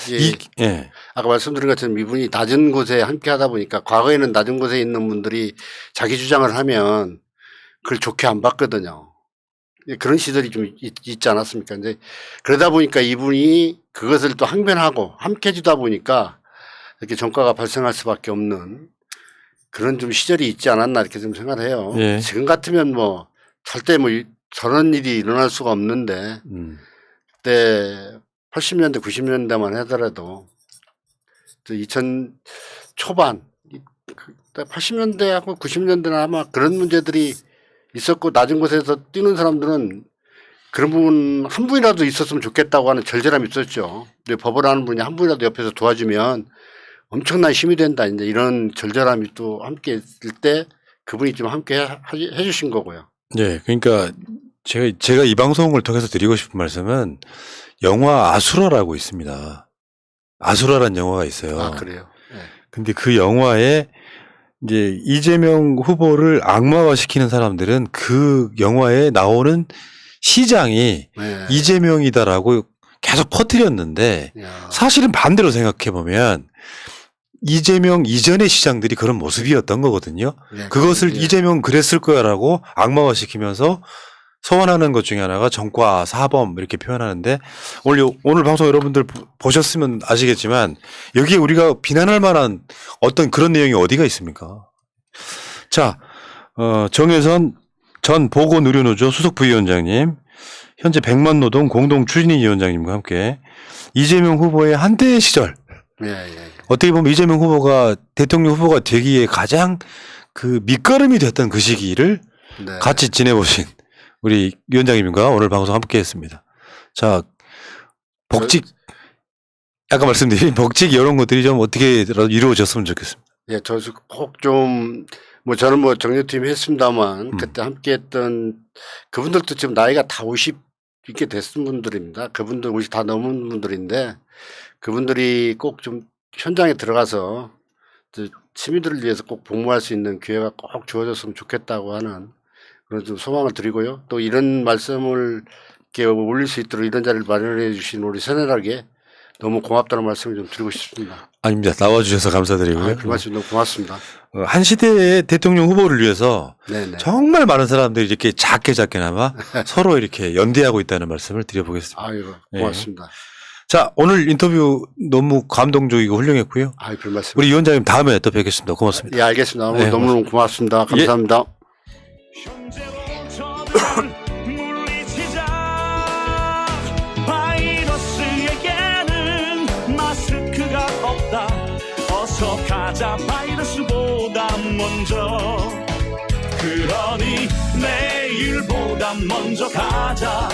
예. 아까 말씀드린 것처럼 이분이 낮은 곳에 함께 하다 보니까 과거에는 낮은 곳에 있는 분들이 자기 주장을 하면 그걸 좋게 안 봤거든요. 그런 시절이 좀 있지 않았습니까? 근데 그러다 보니까 이분이 그것을 또 항변하고 함께 해주다 보니까 이렇게 전과가 발생할 수밖에 없는 그런 좀 시절이 있지 않았나 이렇게 좀 생각을 해요. 예. 지금 같으면 뭐 절대 뭐 저런 일이 일어날 수가 없는데 그때 80년대 90년대만 하더라도 2000 초반 80년대하고 90년대나 아마 그런 문제들이 있었고 낮은 곳에서 뛰는 사람들은 그런 부분 한 분이라도 있었으면 좋겠다고 하는 절절함이 있었죠. 근데 법을 하는 분이 한 분이라도 옆에서 도와주면 엄청난 힘이 된다. 이제 이런 절절함이 또 함께 있을 때 그분이 좀 함께 해주신 거고요. 네, 그러니까 제가 이 방송을 통해서 드리고 싶은 말씀은 영화 아수라라고 있습니다. 아수라라는 영화가 있어요. 아, 그래요? 네. 근데 그 영화에 이제 이재명 후보를 악마화시키는 사람들은 그 영화에 나오는 시장이 네. 이재명이다라고 계속 퍼뜨렸는데 야. 사실은 반대로 생각해 보면 이재명 이전의 시장들이 그런 모습이었던 거거든요. 네, 그것을 예. 이재명 그랬을 거야라고 악마화시키면서 소원하는 것 중에 하나가 전과 사범 이렇게 표현하는데 오늘 방송 여러분들 보셨으면 아시겠지만 여기에 우리가 비난할 만한 어떤 그런 내용이 어디가 있습니까? 자, 정혜선 전 보건의료노조 수석 부위원장님, 현재 백만노동 공동 추진위원장님과 함께 이재명 후보의 한때 시절 어떻게 보면 이재명 후보가 대통령 후보가 되기에 가장 그 밑거름이 됐던 그 시기를 네. 같이 지내보신 우리 위원장님과 오늘 방송 함께했습니다. 자, 복직 아까 말씀드린 복직 이런 것들이 좀 어떻게 이루어졌으면 좋겠습니다. 예, 저도 꼭 좀 뭐 저는 뭐 정려팀 했습니다만 그때 함께했던 그분들도 지금 나이가 다 50 이렇게 됐은 분들입니다. 그분들 50 다 넘은 분들인데 그분들이 꼭 좀 현장에 들어가서 시민들을 위해서 꼭 복무할 수 있는 기회가 꼭 주어졌으면 좋겠다고 하는 그런 좀 소망을 드리고요. 또 이런 말씀을 이렇게 올릴 수 있도록 이런 자리를 마련해 주신 우리 새내락에 너무 고맙다는 말씀을 좀 드리고 싶습니다. 아닙니다. 나와주셔서 감사드리고요. 그 말씀 너무 고맙습니다. 한 시대의 대통령 후보를 위해서 네네. 정말 많은 사람들이 이렇게 작게나마 서로 이렇게 연대하고 있다는 말씀을 드려보겠습니다. 아이고 고맙습니다. 자, 오늘 인터뷰 너무 감동적이고 훌륭했고요. 아이 별 말씀. 우리 위원장님 다음에 또 뵙겠습니다. 고맙습니다. 예, 알겠습니다. 네, 너무너무 고맙습니다. 감사합니다. 현재로 저들을 물리치자. 바이러스에게는 마스크가 없다. 어서 가자 바이러스보다 먼저. 그러니 내일보다 먼저 가자.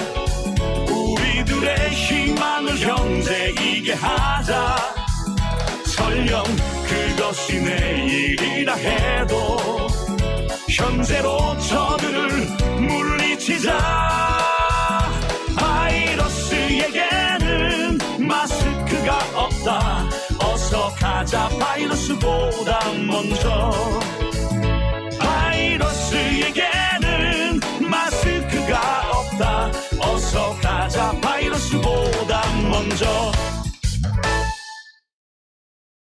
우리들의 희망을 형제이게 하자. 설령 그것이 내일이라 해도 현재로 저들을 물리치자. 바이러스에게는 마스크가 없다. 어서 가자 바이러스보다 먼저. 바이러스에게는 마스크가 없다. 어서 가자 바이러스보다 먼저.